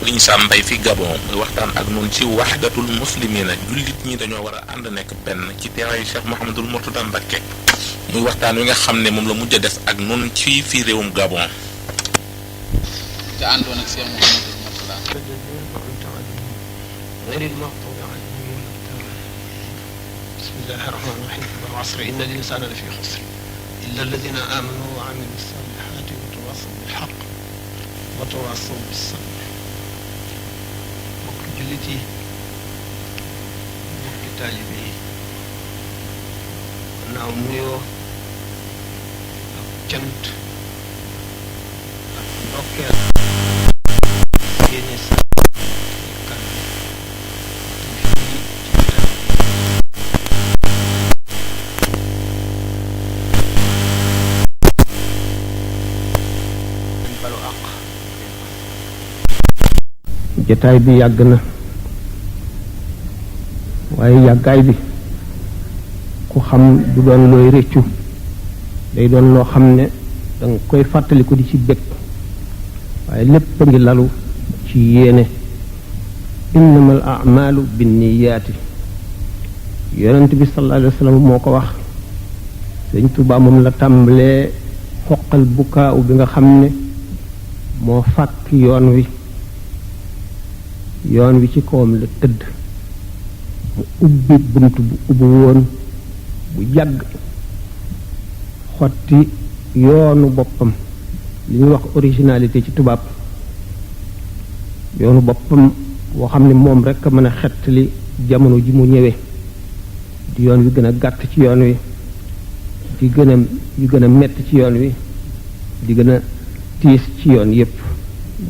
Sëriñ Sam Mbaye fi Gabon muy waxtaan ak noonu ci wahdatul muslimina jullit ñi dañoo war a ànd nekk benn ci teewaayu Cheikh Mouhamadul Mourtada Mbacké muy waxtaan wi nga xam ne moom la mujj a def ak noonu ci fii réewum Gabon. te àndoon ak Cheikh Mouhamadul Mourtada. bismillahi rahmaani rahim wal asri inna al insana la fi xusr illa alladina amanu wa amilu salihati wa tawasaw bil haqq wa tawasaw bis sabr. mbokki jullit yi, mbokki taalibe yi, gannaaw nuyoo ak cant ak ndokkeel yéene sa kan jataay bi yàgg na waaye yàggaay bi ku xam du doon looy rëccu, day doon loo xam ne danga koy fàttaliku di ci bég, waaye lépp a ngi lalu ci yéene. innamal a'malu binniyaati yonent bi sallallahu alayhi wa sallam moo ko wax. Sëñ Tuubaa moom la tàmbalee xoqal bukaaw bi nga xam ne moo fàkk yoon wi ci kawam la tëdd, mu ubbi bunt bu ubbi woon bu yàgg, xotti yoonu boppam, li ñuy wax originalité ci tubaab, yoonu boppam boo xam ne moom rekk a mën a xettali jamono ji mu ñëwee, di yoon wi gën a gàtt ci yoon wi, di gën a metti ci yoon wi, di gën a tiis ci yoon yépp.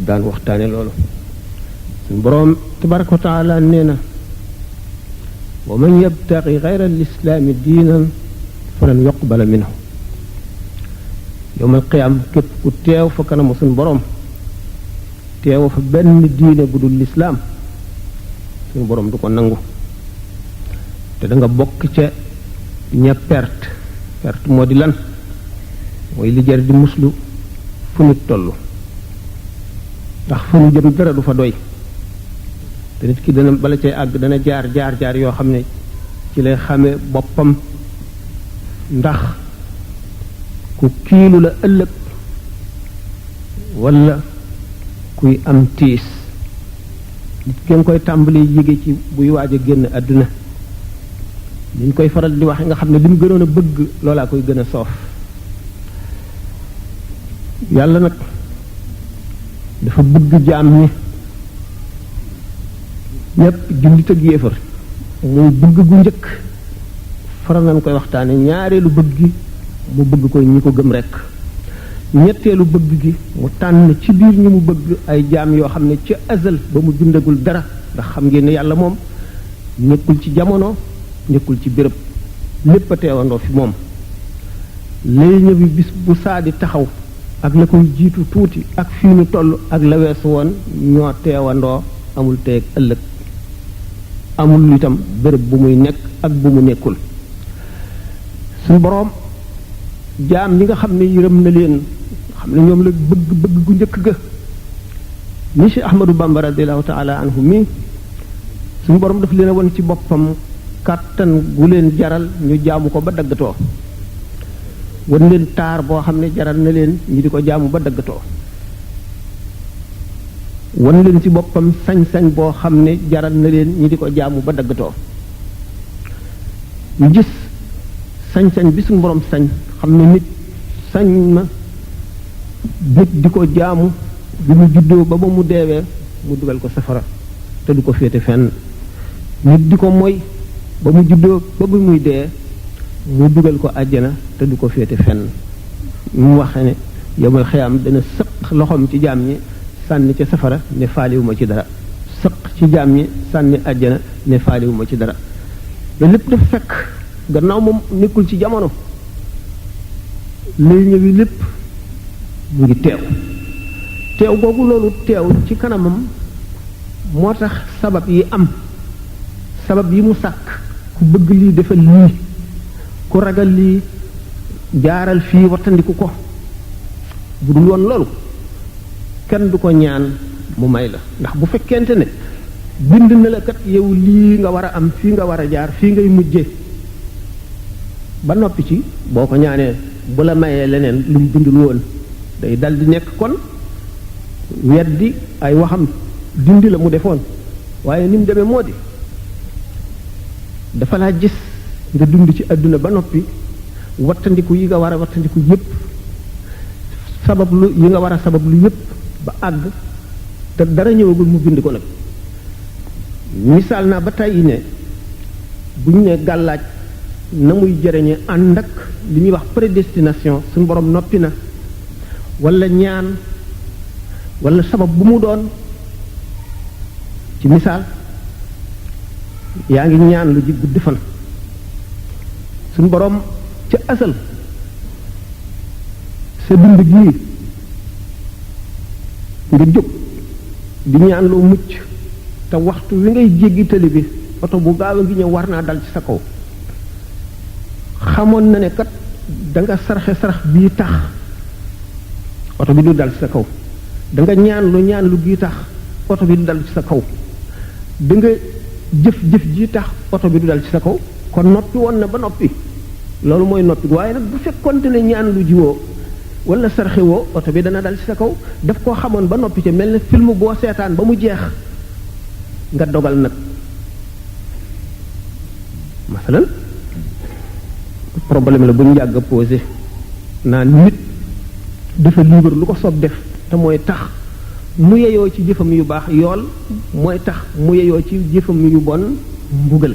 daan waxtaane loolu. suñ boroom tabaraka wa taala nee na wa man yabtaqi gayra alislaami diinan falan yuqbala minhu. yowmal qiyaam képp ku teew fa kanamu suñ boroom teew fa benn diine bu dul lislaam, suñ boroom du ko nangu, te da nga bokk ca ña perte moo di lan? mooy li jar di muslu fu nit tollu, ndax fu ñu jëm dara du fa doy, te nit ki dana bala cay àgg dana jaar yoo xam ne ci lay xame boppam, ndax ku kiilu la ëllëg walla kuy am tiis. nit ki nga koy tàmbali yéege ci buy waaj a génn àdduna, liñ koy faral di waxe nga xam ne li mu gënoon a bëgg loolaa koy gën a soof. yàlla nag dafa bëgg jaam ñi ñépp, jullit ak yéefar, muy bëgg gu njëkk faral nañ koy waxtaane. ñaareelu bëgg gi mu bëgg ko ñi ko gëm rekk. ñetteelu bëgg gi mu tànn ci biir ñi mu bëgg ay jaam yoo xam ne ca azal ba mu bindagul dara, ndax xam ngeen ne yàlla moom nekkul ci jamono, nekkul ci béréb, lépp a teewandoo fi moom. lay ñëwi bis bu saa di taxaw ak la koy jiitu tuuti ak fii nu toll ak la weesu woon ñoo teewandoo, amul tey ak ëllëg, amul itam béréb bu muy nekk ak bu mu nekkul. suñu boroom jaam ñi nga xam ne yërëm na leen, xam ne ñoom la bëgg gu njëkk ga, ni Cheikh Ahmadou Bamba radiallahu taala anhu mi, suñu boroom daf leen a won ci boppam kàttan gu leen jaral ñu jaamu ko ba daggatoo, wan leen taar boo xam ne jaral na leen ñi di ko jaamu ba daggatoo, wan leen ci boppam sañ-sañ boo xam ne jaral na leen ñi di ko jaamu ba daggatoo. ñu gis sañ-sañ bi suñu borom sañ, xam ne nit sañ ma nit di ko jaamu bi mu juddoo ba mu deewee mu dugal ko safara te du ko féete fenn, nit di ko moy ba mu juddoo ba bu muy dee mu dugal ko àjjana te du ko féete fenn. mu waxe ne yowmal xiyaam dana sëq loxoom ci jaam ñi sànni ca safara ne faaliwuma ci dara, sëq ci jaam ñi sànni àjjana ne faaliwuma ci dara. loolu lépp dafa fekk gannaaw moom nekkul ci jamono, lay ñëwi lépp mu ngi teew googu loolu teew ci kanamam moo tax sabab yi am, sabab yi mu sàkk, ku bëgg lii defal lii, ku ragal lii jaaral fii wattandiku ko. bu dul woon loolu kenn du ko ñaan mu may la ndax bu fekkente ne bind na la kat yow lii nga war a am fii nga war a jaar fii ngay mujje ba noppi ci boo ko ñaanee bu la mayee leneen lu mu bindul woon day dal di nekk kon weddi ay waxam dindi la mu defoon waaye ni mu demee moo di dafa laa gis nga dund ci àdduna ba noppi wattandiku yi nga war a wattandiku yépp sabablu yi nga war a sabablu yépp ba àgg te dara ñëwagul mu bind ko nag misaal naa ba tàyyi ne bu ñu ne gàllaaj na muy jëriñe ànd ak li ñuy wax prédestination suñu borom noppi na wala ñaan wala sabab bu mu doon ci misaal yaa ngi ñaan lu ji gudd fan suñu borom ca asal sa dund gii nga jóg di ñaan loo mucc te waxtu wi ngay jéggi tali bi oto bu gaaw a ngi ñëw war naa dal ci sa kaw xamoon na ne kat da nga saraxe sarax bii tax oto bi du dal ci sa kaw da nga ñaan lu bii tax oto bi du dal ci sa kaw da nga jëf ji tax oto bi du dal ci sa kaw kon noppi woon na ba noppi loolu mooy noppi waaye nag bu fekkonte ne ñaan lu jiwoo wala sarxe woo oto bi dana dal ci sa kaw daf koo xamoon ba noppi ca mel ne film boo seetaan ba mu jeex nga dogal nag masalan problème la bu ñu yàgg a posé naan nit dafa libre lu ko soob def te mooy tax mu yeyoo ci jëfam yu baax yool mooy tax mu yeyoo ci jëfam yu bon mbugal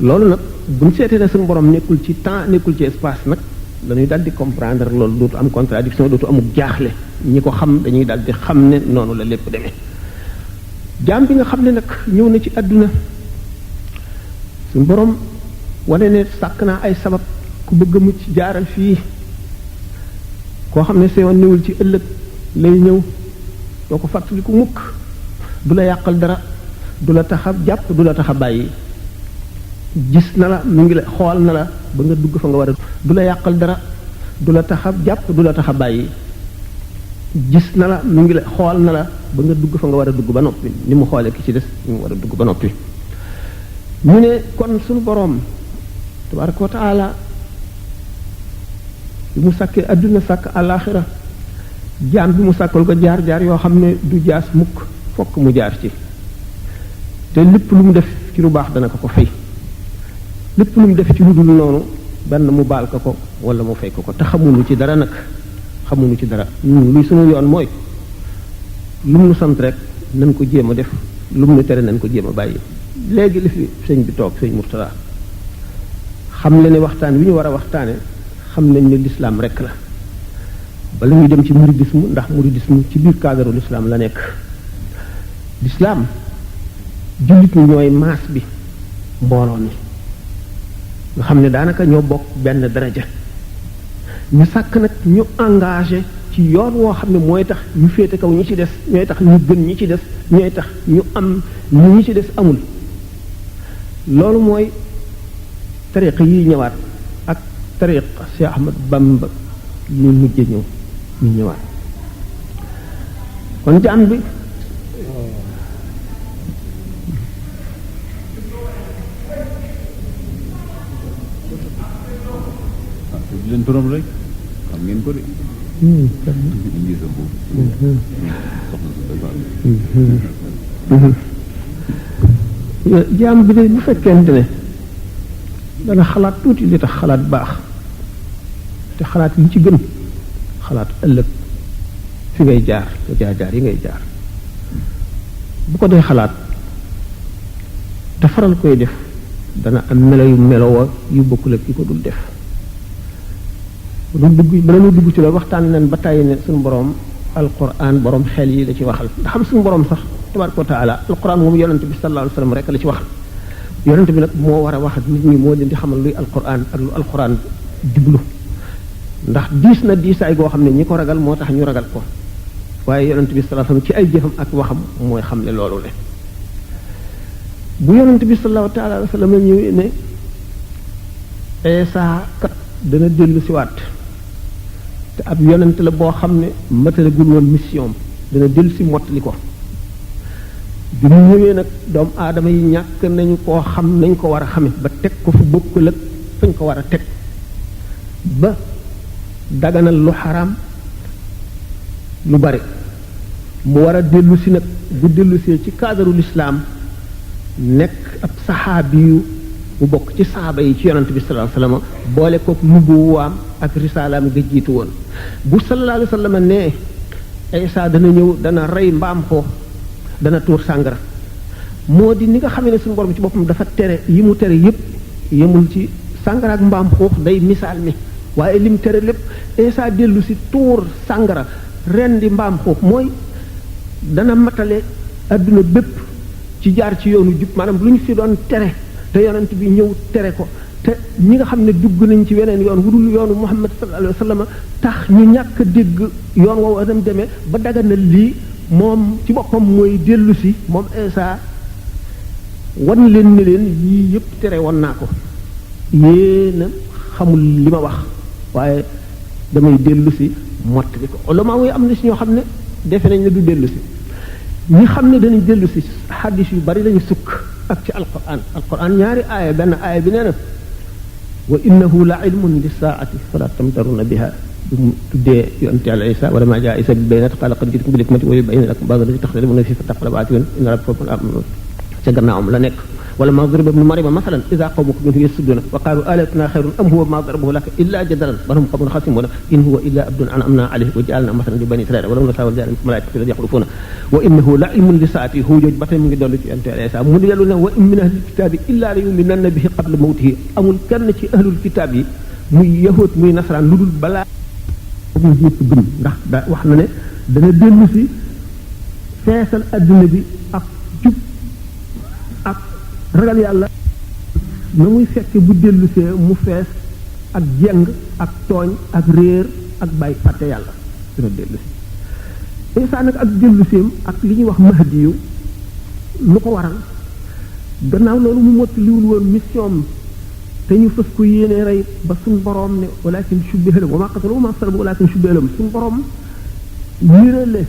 loolu nag buñ seetee ne suñu borom nekkul ci temps nekkul ci espace nag dañuy dal di comprendre loolu dootu am contradiction dootu amuk jaaxle ñi ko xam dañuy dal di xam ne noonu la lépp demee jaam bi nga xam ne nag ñëw na ci àdduna suñu borom wane ne sàkk naa ay sabab ku bëgg a mucc jaaral fii koo xam ne seewoon niwul ci ëllëg lay ñëw doo ko fàttaliku mukk du la yàqal dara du la tax a jàpp du la tax a bàyyi gis na la mu ngi la xool na la ba nga dugg fa nga war a du la yàqal dara du la tax a jàpp du la tax a bàyyi gis na la mu ngi la xool na la ba nga dugg fa nga war a dugg ba noppi ni mu xoolee ki ci des ni mu war a dugg ba noppi ñu ne kon suñu boroom tabaraka wa taala bi mu sàkkee adduna sàkk àllaaxira jaam bi mu sàkkal ko jaar yoo xam ne du jaas mukk fokk mu jaar ci te lépp lu mu def ci lu baax dana ko fay lépp lu mu def ci lu dul noonu benn mu baal ko wala mu fay ko te xamuñu ci dara nag xamuñu ci dara luy suñu yoon mooy lu mu nu sant rek nañ ko jéem a def lu mu nu tere nañ ko jéem a bàyyi léegi li fi sëñ bi toog sëñ Murtala xam le ne waxtaan wi ñu war a waxtaane xam nañ ne lislaam rek la bala ñuy dem ci muridisme ndax muridisme ci biir cadre lislaam la nekk lislaam jullit ñi ñooy maas bi mbooloo mi nga xam ne daanaka ñoo bokk benn daraja ñu sàkk nag ñu engagé ci yoon woo xam ne mooy tax ñu féete kaw ñi ci des ñooy tax ñu gën ñi ci des ñooy tax ñu am ñi ci des amul loolu mooy tariqa yi ñëwaat ak tariqa Cheikh Ahmad Bamba ñu mujj ñëw ñu ñëwaat kon jaam bi leen turam rek xam ngeen ko de jaam bi de bu fekkente ne dana xalaat tuuti li tax xalaat baax te xalaat li ci gën xalaat ëllëg fi ngay jaar te jaar yi ngay jaar bu ko dee xalaat te faral koy def dana am melo yu melowa yu bokkul ak ki ko dul def bala ñu dugg ci loolu waxtaan nañ ba tàyyi ne suñu borom alquran borom xel yi la ci waxal ndax xam suñu borom sax tabaraka wa taala alquran moom yonent bi sallallahu alayhi wasallam rek la ci waxal yonent bi nag moo war a wax ak nit ñi moo leen di xamal luy alquran ak lu alquran jublu ndax diis na diisaay goo xam ne ñi ko ragal moo tax ñu ragal ko waaye yonent bi sallallahu alayhi wasallam ci ay jëfam ak waxam mooy xam ne loolu le bu yonent bi sallallahu taala alayhi wasallam ñëwee ne Isa kat dana dellu si waat te ab yonent la boo xam ne matalagul woon mission dana dellu si mottali ko bi mu ñëwee nag doomu aadama yi ñàkk nañu koo xam nañ ko war a xame ba teg ko fu bokkul ak fañ ko war a teg ba daganal lu xaraam lu bari mu war a dellu si nag bu dellu see ci cadre l'islam nekk ab saxaabi yu mu bokk ci saxaaba yi ci yonante bi sallallahu alayhi wasallam boole kook nubuwaam ak risaalaam ga jiitu woon bu sallallahu alayhi wasallam ne Isa dana ñëw dana rey mbaam xoox dana tuur sàngara moo di ni nga xamee ne suñu borom ci boppam dafa tere yi mu tere yépp yemul ci sàngara ak mbaam xuux day misaal mi waaye lim tere lépp Isa dellu si tuur sàngara ren di mbaam xuux mooy dana matale adduna bépp ci jaar ci yoonu jub maanaam lu ñu fi doon tere te yonent bi ñëw tere ko te ñi nga xam ne dugg nañ ci weneen yoon wudul yoonu Muhammad sallallahu alayhi wasallam tax ñu ñàkk dégg yoon woowu adam demee ba daganal lii moom ci boppam mooy dellu si moom Isa wan leen ne leen yii yëpp tere woon naa ko yéena xamul li ma wax waaye damay dellu si mottali ko ulama yi am na si ñoo xam ne defe nañ ne du dellu si ñi xam ne danañ dellu si xaddis yu bari lañu sukk ak ci alquran ñaari aaya benn aaya bi nee na wa innahu la ilmun lisaati fala tamtaruna biha bu mu tuddee yonte yàlla Isa wala ma jaa Isa bil bayyinati qala qad ji'tukum bil hikmati wa yubayyinu lakum ba'da allati takhtalifuna fihi fattaqullah wa ati'un inna rabbakum ca gannaawam la nekk wala ma duriba ibnu Maryama masalan idha qawmuka minhu yasudduna wa qalu alatuna khayrun am huwa ma darabahu laka illa jadalan bal hum qawmun khasimun in huwa illa abdun an'amna alayhi wa ja'alna masalan li bani israila wa lam nasawal ja'alna malaikatan yakhlufuna wa innahu la ilmun li saati huujoj ba tey mu ngi dollu ci yonte yàlla Isa mu dellu ne wa in min ahlil kitaabi illa la yu'minanna bihi qabla mawtihi amul kenn ci ahlul kitaab yi muy yahud muy nasaraan lu dul balaa mu yëpp gëm ndax da wax na ne dana dellu si feesal adduna bi ak jub ak ragal yàlla na muy fekke bu dellu see mu fees ak jeng ak tooñ ak réer ak bàyyi fàtte yàlla dana dellu si Isa nag ak dellu seem ak li ñuy wax mahdi yu lu ko waral gannaaw loolu mu mottaliwul woon mission te ñu fës ko yéene rey ba suñ boroom ne walakin shubbiha lahum wa ma qatalu wa ma salabu walakin shubbiha lahum suñ boroom yirale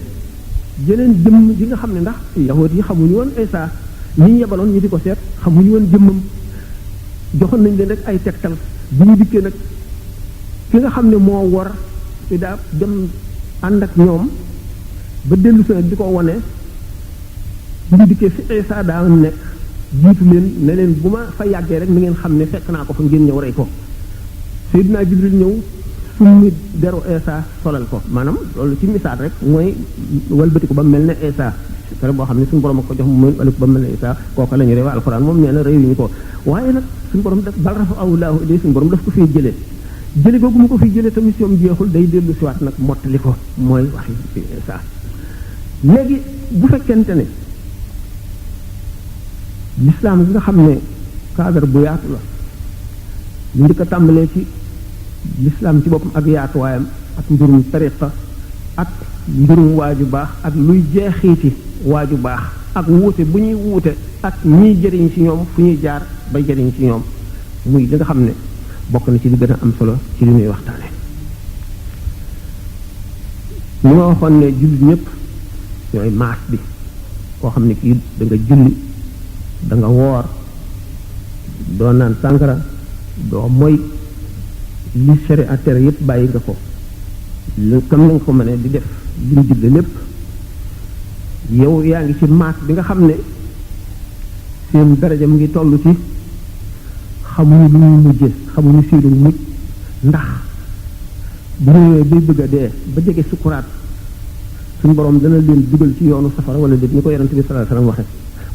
jeneen jëmm ji nga xam ne ndax yahud yi xamuñu woon Isa ñi ñu yebaloon ñu di ko seet xamuñu woon jëmmam joxoon nañ leen rek ay tegtal bi ñu dikkee nag ki nga xam ne moo war ci daa dem ànd ak ñoom ba dellu si nag di ko wone bi ñu dikkee fi Isa daa nekk jiitu leen ne leen bu ma fa yàggee rek na ngeen xam ne fekk naa ko fa ngeen ñëw rey ko Seydina Jibril ñëw summi deru Isa solal ko maanaam loolu ci misaal rek mooy walbati ko ba mel ne Isa pare boo xam ne suñu borom ak ko jox mu ëllëg ba mel ne Isa kooka la ñu rey waa alxuraan moom nee na réew ñu ko waaye nag suñu borom def bal rafa awlaahu ilay suñu borom daf ko fiy jële googu mu ko fiy jëlee te mission jeexul day dellu siwaat nag mottali ko mooy waxi Isa léegi bu fekkente ne l'islam bi nga xam ne cadre bu yaatu la ñu njëkk a tàmbalee ci l'islam ci boppam ak yaatuwaayam ak mbirum tariqa ak mbirum waaju baax ak luy jeexiiti waaju baax ak wuute bu ñuy wuute ak ñiy jëriñ ci ñoom fu ñuy jaar ba jëriñ ci ñoom muy li nga xam ne bokk na ci li gën a am solo ci li ñuy waxtaane ñu ma waxoon ne jullit ñëpp ñooy maas bi koo xam ne kii da nga julli da nga woor doo naan sàngara doo moy li sharia tere yépp bàyyi nga ko lu kam na nga ko mënee di def li mu digle lépp yow yaa ngi ci maas bi nga xam ne seen daraja mu ngi toll ci xamuñu lu ñu mujje xamuñu seenu mujj ndax bu ñëwee bay bëgg a dee ba jege sukuraat suñu borom dana leen dugal ci yoonu safara wala déet ni ko yonent bi sallallahu alayhi wasallam waxe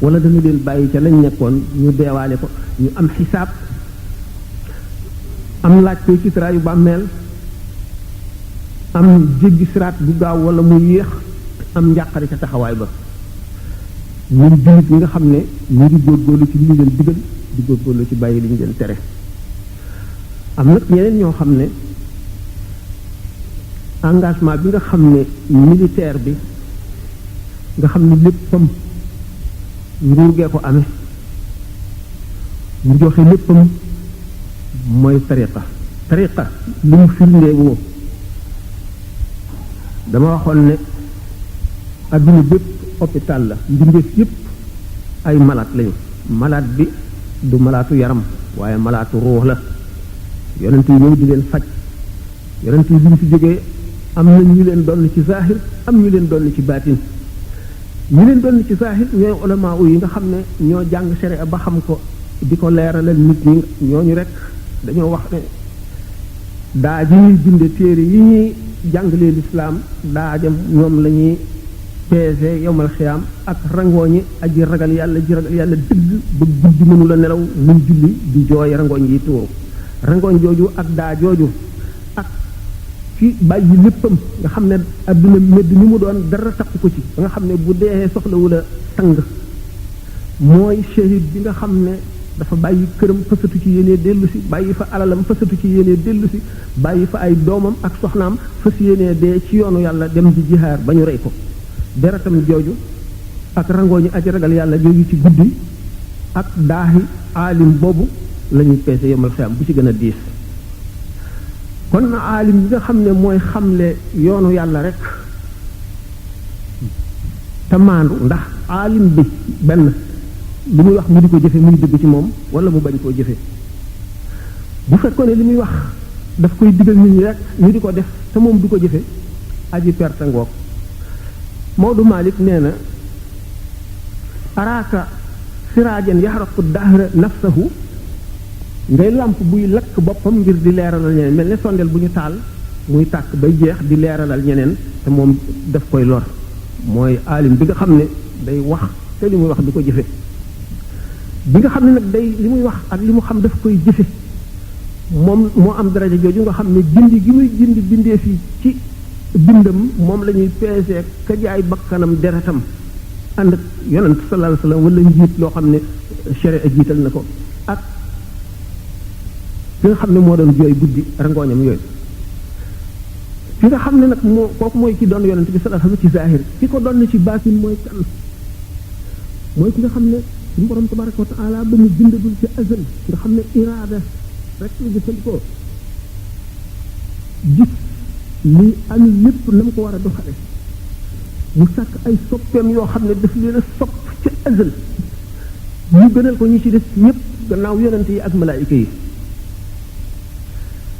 wala dana leen bàyyi ca lañ nekkoon ñu deewaale ko ñu am xisaab am laaj koy ci siraayu bàmmeel am jéggi siraat bu gaaw wala mu yéex am njàqare ca taxawaay ba ñun jullit ñi nga xam ne ñu ngi góorgóorlu ci li ñu leen digal di góorgóorlu ci bàyyi li ñu leen tere am nag ñeneen ñoo xam ne engagement bi nga xam ne militaire bi nga xam ne léppam nguur gee ko amee mu joxe léppam mooy tariqa lu mu firndee woo dama waxoon ne adduna bépp hôpital la mbindeef yépp ay malade lañu malade bi du malaatu yaram waaye malaatu ruux la yonent yi ñëw di leen faj yonent yi bi ñu fi jógee am na ñu leen doon ci zahir am ñu leen doon ci baatin ñu leen doon ci zahir ñooy ulama yi nga xam ne ñoo jàng sharia ba xam ko di ko leeralal nit ñi ñooñu rek dañoo wax ne daa ji ñuy binde téere yi ñuy jàngalee lislaam daajam ñoom la ñuy peese yowmal xiyaam ak rangooñi aji ragal yàlla dëgg ba guddi mënu la nelaw muy julli di jooy rangooñ yi tuuru rangooñ jooju ak daa jooju ak ci bàyyi léppam nga xam ne adduna medd ni mu doon dara takku ko ci ba nga xam ne bu dee soxlawula sang mooy shahid bi nga xam ne dafa bàyyi këram fasatu ci yéenee dellu si bàyyi fa alalam fasatu ci yéenee dellu si bàyyi fa ay doomam ak soxnaam fas yéenee dee ci yoonu yàlla dem di jihaar ba ñu rey ko deretam jooju ak rangooñu aji ragal yàlla jooju ci guddi ak daaxi aalim boobu la ñuy peese yomal xiyam bu ci gën a diis kon na aalim bi nga xam ne mooy xamle yoonu yàlla rek te maandu ndax aalim bi benn li muy wax mu di ko jëfe muy dëgg ci moom wala mu bañ koo jëfe bu fekkoon ne li muy wax daf koy digal nit ñi rek ñu di ko def te moom du ko jëfe aji perte ngoog Maodo Malick nee na araaka siraajan yaxraqu dahra nafsahu ngay làmp buy lakk boppam ngir di leeralal ñeneen mel ne sondeel bu ñu taal muy tàkk bay jeex di leeralal ñeneen te moom daf koy lor mooy aalim bi nga xam ne day wax te li muy wax du ko jëfe bi nga xam ne nag day li muy wax ak li mu xam daf koy jëfe moom moo am daraja jooju nga xam ne jindi gi muy jindi bindee fii ci bindam moom la ñuy peesee ka jaay bakkanam deretam ànd ak yonent sallallahu alayhi wasallam wala njiit loo xam ne sharia jiital na ko ak ki nga xam ne moo doon jooy guddi rangooñam yooyu ki nga xam ne nag moo kooku mooy ki doon yonent bi sallallahu alayhi wasallam ci zahir ki ko doon ci baatin mooy kan mooy ki nga xam ne suñu borom tabaraka wa taala ba mu bindagul ci azal nga xam ne iraada rek la jëfandikoo gis li am lépp na mu ko war a doxale mu sàkk ay soppeem yoo xam ne daf leen a sopp ci azal ñu gënal ko ñi ci des ñëpp gannaaw yonent yi ak malaayika yi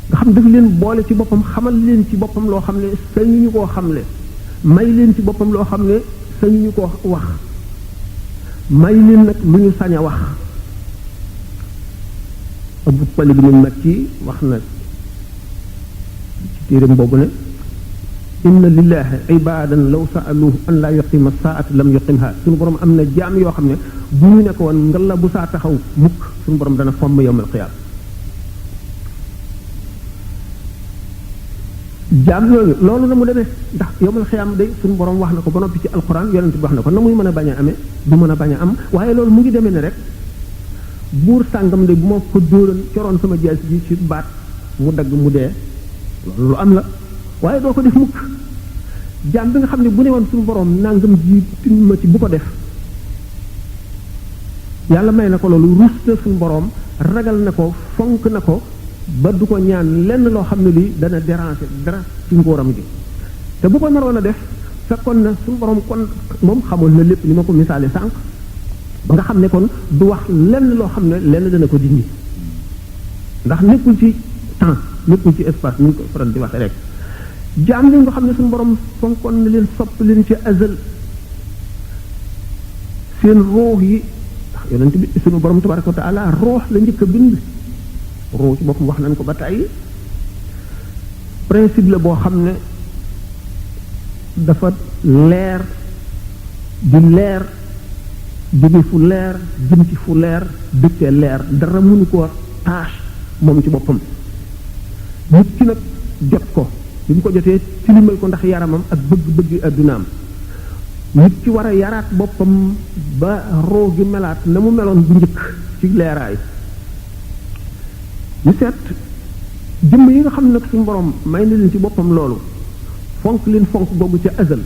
nga xam daf leen boole ci boppam xamal leen ci boppam loo xam ne sañu ñu koo xamle may leen ci boppam loo xam ne sañu ñu koo wax may leen nag lu ñu sañ a wax Abu Talib ibn Makki wax na ci téeram boobu ne inna lillahi ibadan law sa'aluhu an la yuqima saat lam yuqimha suñu borom am na jaam yoo xam ne bu ñu nekk woon nga la bu saa taxaw mukk suñu borom dana fomm yawmal qiyaam jaam yooyu loolu na mu demee ndax yawmal qiyaam day suñu borom wax na ko ba noppi ci alquran yonent bi wax na ko na muy mën a bañ a amee du mën a bañ a am waaye loolu mu ngi demee ne rek buur sàngam de bu ma ko dóoran coroon sama jaas ji ci baat mu dagg mu dee loolu lu am la waaye doo ko def mukk jaam bi nga xam ne bu ne woon suñu borom nangam ji tin ma ci bu ko def yàlla may na ko loolu ruus na suñu borom ragal na ko fonk na ko ba du ko ñaan lenn loo xam ne lii dana déranger dara ci ngóoram gi te bu ko naroon a def fekkoon na suñu borom kon moom xamoon na lépp ni ma ko misaale sànq ba nga xam ne kon du wax lenn loo xam ne lenn dana ko dindi ndax nekkul ci temps nekkul ci espace ñu ko faral di waxe rek jaam li nga xam ne suñu borom fonkoon na leen sopp leen ci azal seen ruux yi ndax yonent bi suñu borom tabaraka wa taala ruux la njëkk a bind ruux ci boppam wax nañ ko ba tey principe la boo xam ne dafa leer di leer jóge fu leer jëm ci fu leer dëkkee leer dara mënu ko tâche moom ci boppam nit ki nag jot ko bi mu ko jotee tilimal ko ndax yaramam ak bëgg-bëgg addunaam nit ki war a yaraat boppam ba roo gi melaat na mu meloon bu njëkk ci leeraay ñu seet jëmm yi nga xam ne nag suñu borom may na leen ci boppam loolu fonk leen fonk googu ca azal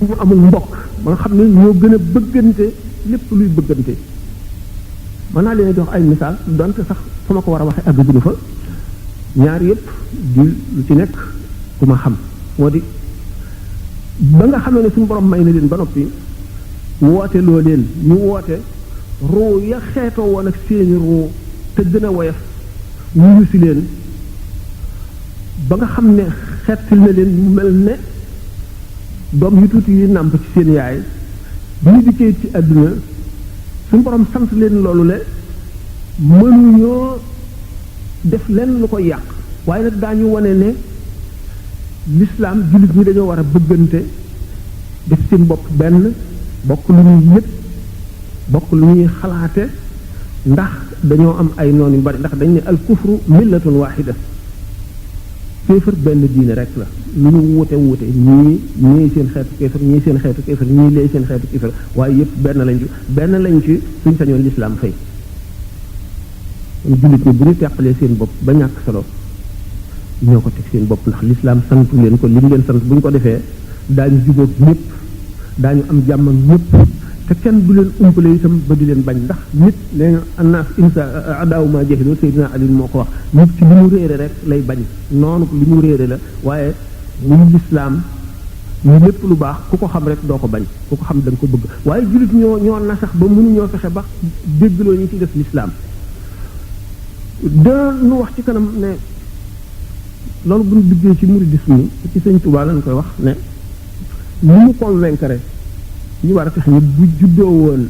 ñu amul mbokk ba nga xam ne ñoo gën a bëggante lépp luy bëggante mën naa leen jox ay misaal donte sax fa ma ko war a waxe àgg guñu fa ñaar yépp di lu ci nekk ku ma xam moo di ba nga xamee ne suñu borom may na leen ba noppi woote loo leen ñu woote ruu ya xeetoo woon ak seeni ruu te gën a woyof ñu si leen ba nga xam ne xeetil na leen mu mel ne doom yu tuuti yi nàmp ci seen yaay bi ñu dikkee ci àdduna suñu borom sant leen loolu le mënuñoo def lenn lu ko yàq waaye nag daañu wane ne lislaam jullit ñi dañoo war a bëggante def seen bopp benn bokk lu ñuy yëg bokk lu ñuy xalaate ndax dañoo am ay noon yu bari ndax dañ ne al kufru millatun waxida kéefër benn diine rek la lu ñu wuute wuute ñii seen xeetu kéefër ñii seen xeetu kéefër ñii lee seen xeetu kéefër waaye yëpp benn lañ ci suñ sañoon lislaam fay jullit ñi bu ñu teqalee seen bopp ba ñàkk solo ñoo ko teg seen bopp ndax lislaam santu leen ko li mu leen sant bu ñu ko defee daañu jubóog ñëpp daañu am jàmm ak ñëpp te kenn du leen umpale itam ba di leen bañ ndax nit nee nga annaas insa adaawu maa jeexiloo Seydina Ali moo ko wax nit ci li mu réere rek lay bañ noonu li mu réere la waaye muy lislaam ñu lépp lu baax ku ko xam rek doo ko bañ ku ko xam da nga ko bëgg waaye jullit ñoo nasax ba mënuñoo fexe ba déggloo ñu ci def lislaam nu wax ci kanam ne loolu bu ñu duggee ci mouridisme ci Sëñ Tuubaa lañ koy wax ne ni mu convaincre ñu war a fexe ñu bu juddoo woon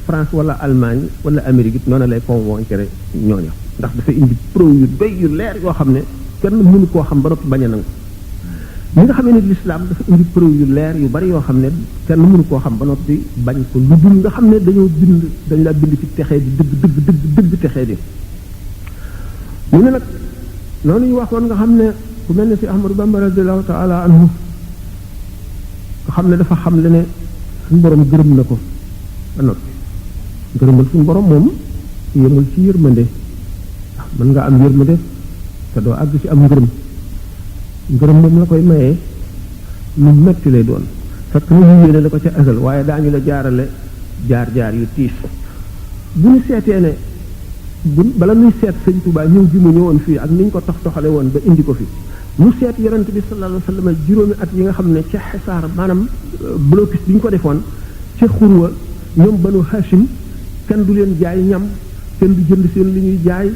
France wala Allemagne wala Amérique it noonu lay convaincre ñooñu ndax dafa indi preuve yu doy yu leer yoo xam ne kenn mënu koo xam ba noppi bañ a nangu ñi nga xamee ne l'islam dafa indi preuve yu leer yu bari yoo xam ne kenn mënu koo xam ba noppi bañ ko lu dul nga xam ne dañ laa bind ci texee di dëgg texee di mu ne nag noonu ñu waxoon nga xam ne ku mel ne si Ahmadu Bamba radiyallahu taala anhu nga xam ne dafa xam le ne suñu borom gërëm na ko ba noppi gërëmal suñu borom moom yëmul ci yërmande ndax mën nga am yërmande te doo àgg ci am ngërëm moom la koy mayee lu metti lay doon fekk na ñu yéene la ko ca asal waaye daañu la jaarale jaar yu tiis bu ñu seetee ne bala muy seet Sëñ Tuubaa ñëw ji mu ñëwoon fii ak ni ñu ko toxale woon ba indi ko fi mu seet yonent bi sallallahu alayhi wa sallam juróomi at yi nga xam ne ca xisaar maanaam blocus bi ñu ko defoon ca xurwa ñoom banu Hashim kenn du leen jaay ñam kenn du jënd seen li ñuy jaay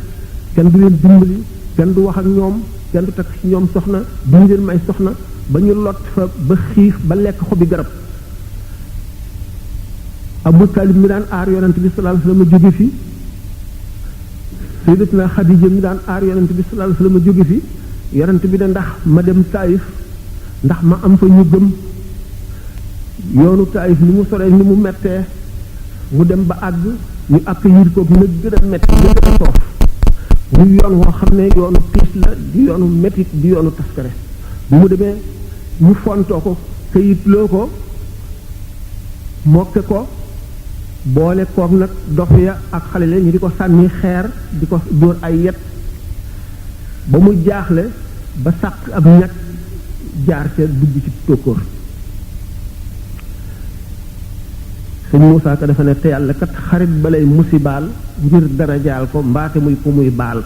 kenn du leen dimbali kenn du wax ak ñoom kenn du takk ci ñoom soxna du ñu leen may soxna ba ñu lot fa ba xiif ba lekk xobi garab Abu Talib mi daan aar yonent bi sallallahu alayhi wa sallam jóge fi Sayyidatuna Xadija mi daan aar yonent bi sallallahu alayhi wa sallam jóge fi yonent bi de ndax ma dem Taïf ndax ma am fa ñu gëm yoonu Taïf ni mu soree ni mu mettee mu dem ba àgg ñu accueillir ko na gën a metti na gën a soof muy yoon woo xam ne yoonu tiis la di yoonu mettit di yoonu taskare bu mu demee ñu fontoo ko këyitloo ko mokke ko boole koog nag dof ya ak xale la ñu di ko sànni xeer di ko dóor ay yet ba mu jaaxle ba sàq ab ñag jaar ca dugg ci tóokóor sëñ Muusaa Ka dafa ne te yàlla kat xarit balay musibaal ngir dara jaal ko mbaate muy ku muy baal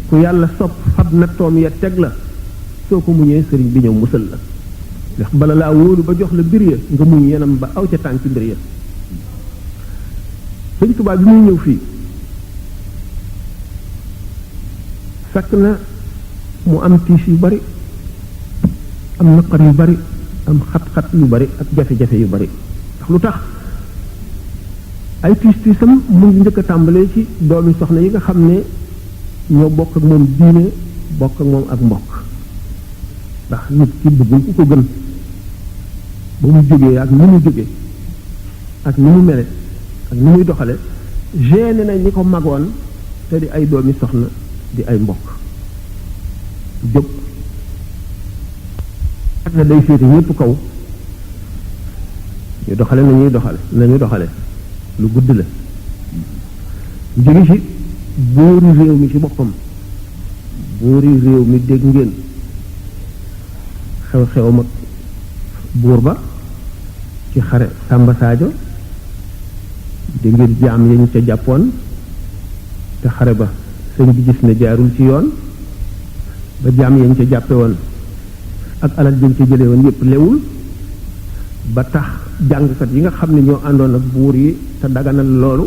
ku yàlla sopp fab na toom ya teg la soo ko muñee sëriñ bi ñëw musal la ndax bala laa wóolu ba jox la mbir ya nga muñ yenam ba aw ca tànki mbir ya Sëñ Tuubaa bi muy ñëw fii fekk na mu am tiis yu bari am naqar yu bari am xat-xat yu bari ak jafe-jafe yu bari ndax lu tax ay tiisam mu ngi njëkk a tàmbalee ci doomi soxna yi nga xam ne ñoo bokk ak moom diine bokk ak moom ak mbokk ndax nit ki bëggul ku ko gën ba mu jógee ak ni mu jógee ak ni mu mele ak ni muy doxale gêné na ñi ko magoon te di ay doomi soxna di ay mbokk jóg ak na day féete ñépp kaw ñu doxale nañuy doxale lu gudd la jóge ci buuri réew mi ci boppam buuri réew mi dégg ngeen xew-xewam ak buur ba ci xare Samba Sadio dégg ngeen jaam yañ ca jàppoon te xare ba sëñ bi gis ne jaarul ci yoon ba jaam yañ ca jàppe woon ak alal jëm ci jëlee woon yépp lewul ba tax jàngkat yi nga xam ne ñoo àndoon ak buur yi te daganal loolu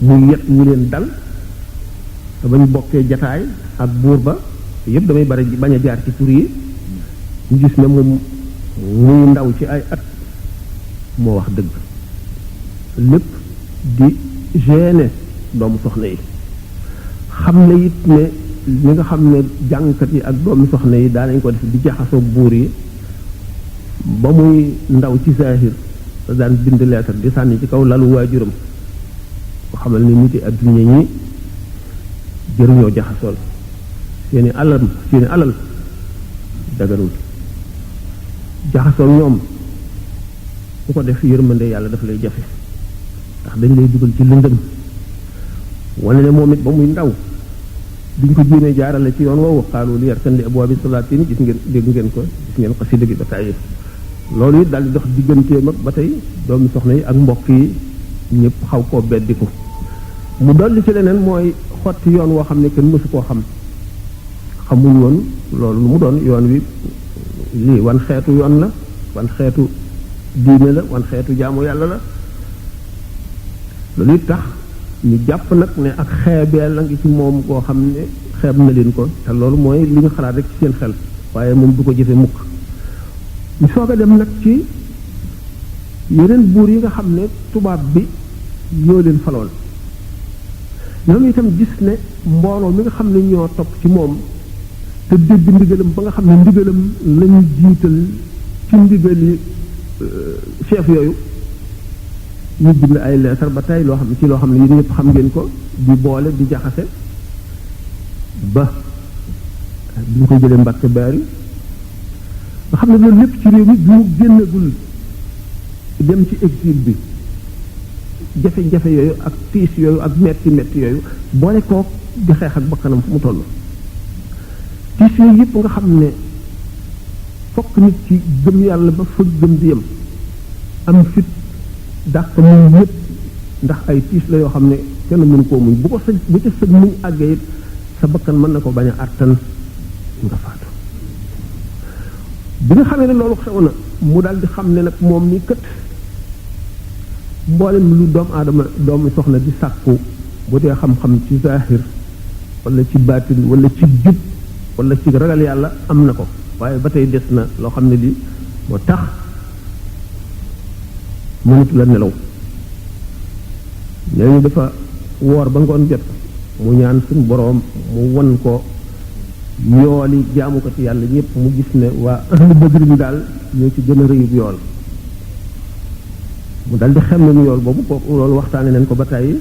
muy yet ñu leen dal te bañ bokkee jataay ak buur ba yépp damay bari bañ a jaar ci tur yi ñu gis ne moom muy ndaw ci ay at moo wax dëgg lépp di gêner doomu soxna yi xam ne it ne ñi nga xam ne jàngkat yi ak doomu soxna yi daanañ ko def di jaxasoo buur yi ba muy ndaw ci zahir da daan bind leetar di sànni ci kaw lalu waajuram ko xamal ni niti adduna ñi jëruñoo jaxasool seeni alal daganul jaxasool ñoom ku ko def yërmande yàlla daf lay jafe ndax dañ lay dugal ci lëndëm wane ne moom it ba muy ndaw biñ ko jéemee jaarale ci yoon woowu xaalu li yarkan li abwaabi salaatin gis ngeen dégg ngeen ko gis ngeen xasida gi ba tàyyi loolu it daal di dox digganteem ak ba tey doomi soxna yi ak mbokk yi ñëpp xaw koo beddiku mu dolli ci leneen mooy xotti yoon woo xam ne kenn mësu koo xam xamuñ woon loolu lu mu doon yoon wi lii wan xeetu yoon la wan xeetu diine la wan xeetu jaamu yàlla la loolu it tax ñu jàpp nag ne ak xeebeel la ngi ci moom koo xam ne xeeb na leen ko te loolu mooy li ñu xalaat rek ci seen xel waaye moom du ko jëfe mukk ñu soog a dem nag ci yeneen buur yi nga xam ne tubaab bi ñoo leen faloon ñoom itam gis ne mbooloo mi nga xam ne ñoo topp ci moom te dégg ndigalam ba nga xam ne ndigalam lañu jiital ci ndigali chef yooyu ñu bind ay leetar ba tey loo xam ne ci loo xam ne yéen ñëpp xam ngeen ko di boole di jaxase ba bi ñu koy jëlee Mbàkke Baari nga xam ne loolu lépp ci réew mi bi mu génnagul dem ci exil bi jafe-jafe yooyu ak tiis yooyu ak metti yooyu boole kook di xeex ak bakkanam fu mu toll tiis yooyu yëpp nga xam ne fokk nit ci gëm yàlla ba fa gëm di yem am fit dàq muñ yëpp ndax ay tiis la yoo xam ne kenn mënu koo muñ bu ko sëg bu ca sëg muñ àggee it sa bakkan mën na ko bañ a àttan nga faatu bi nga xamee ne loolu xew na mu daal di xam ne nag moom ni kët mboolem lu doomu aadama doomu soxna di sàkku bu dee xam-xam ci zahir wala ci baatin wala ci jub wala ci ragal yàlla am na ko waaye ba tey des na loo xam ne li moo tax mënatu la nelaw nee ñu dafa woor ba ngoon jot mu ñaan suñu boroom mu won ko yooli jaamu ko ci yàlla ñëpp mu gis ne waa ahlu badrin daal ñoo ci gën a rëyub yool mu dal di xem ne yool boobu kooku loolu waxtaane nañ ko ba tey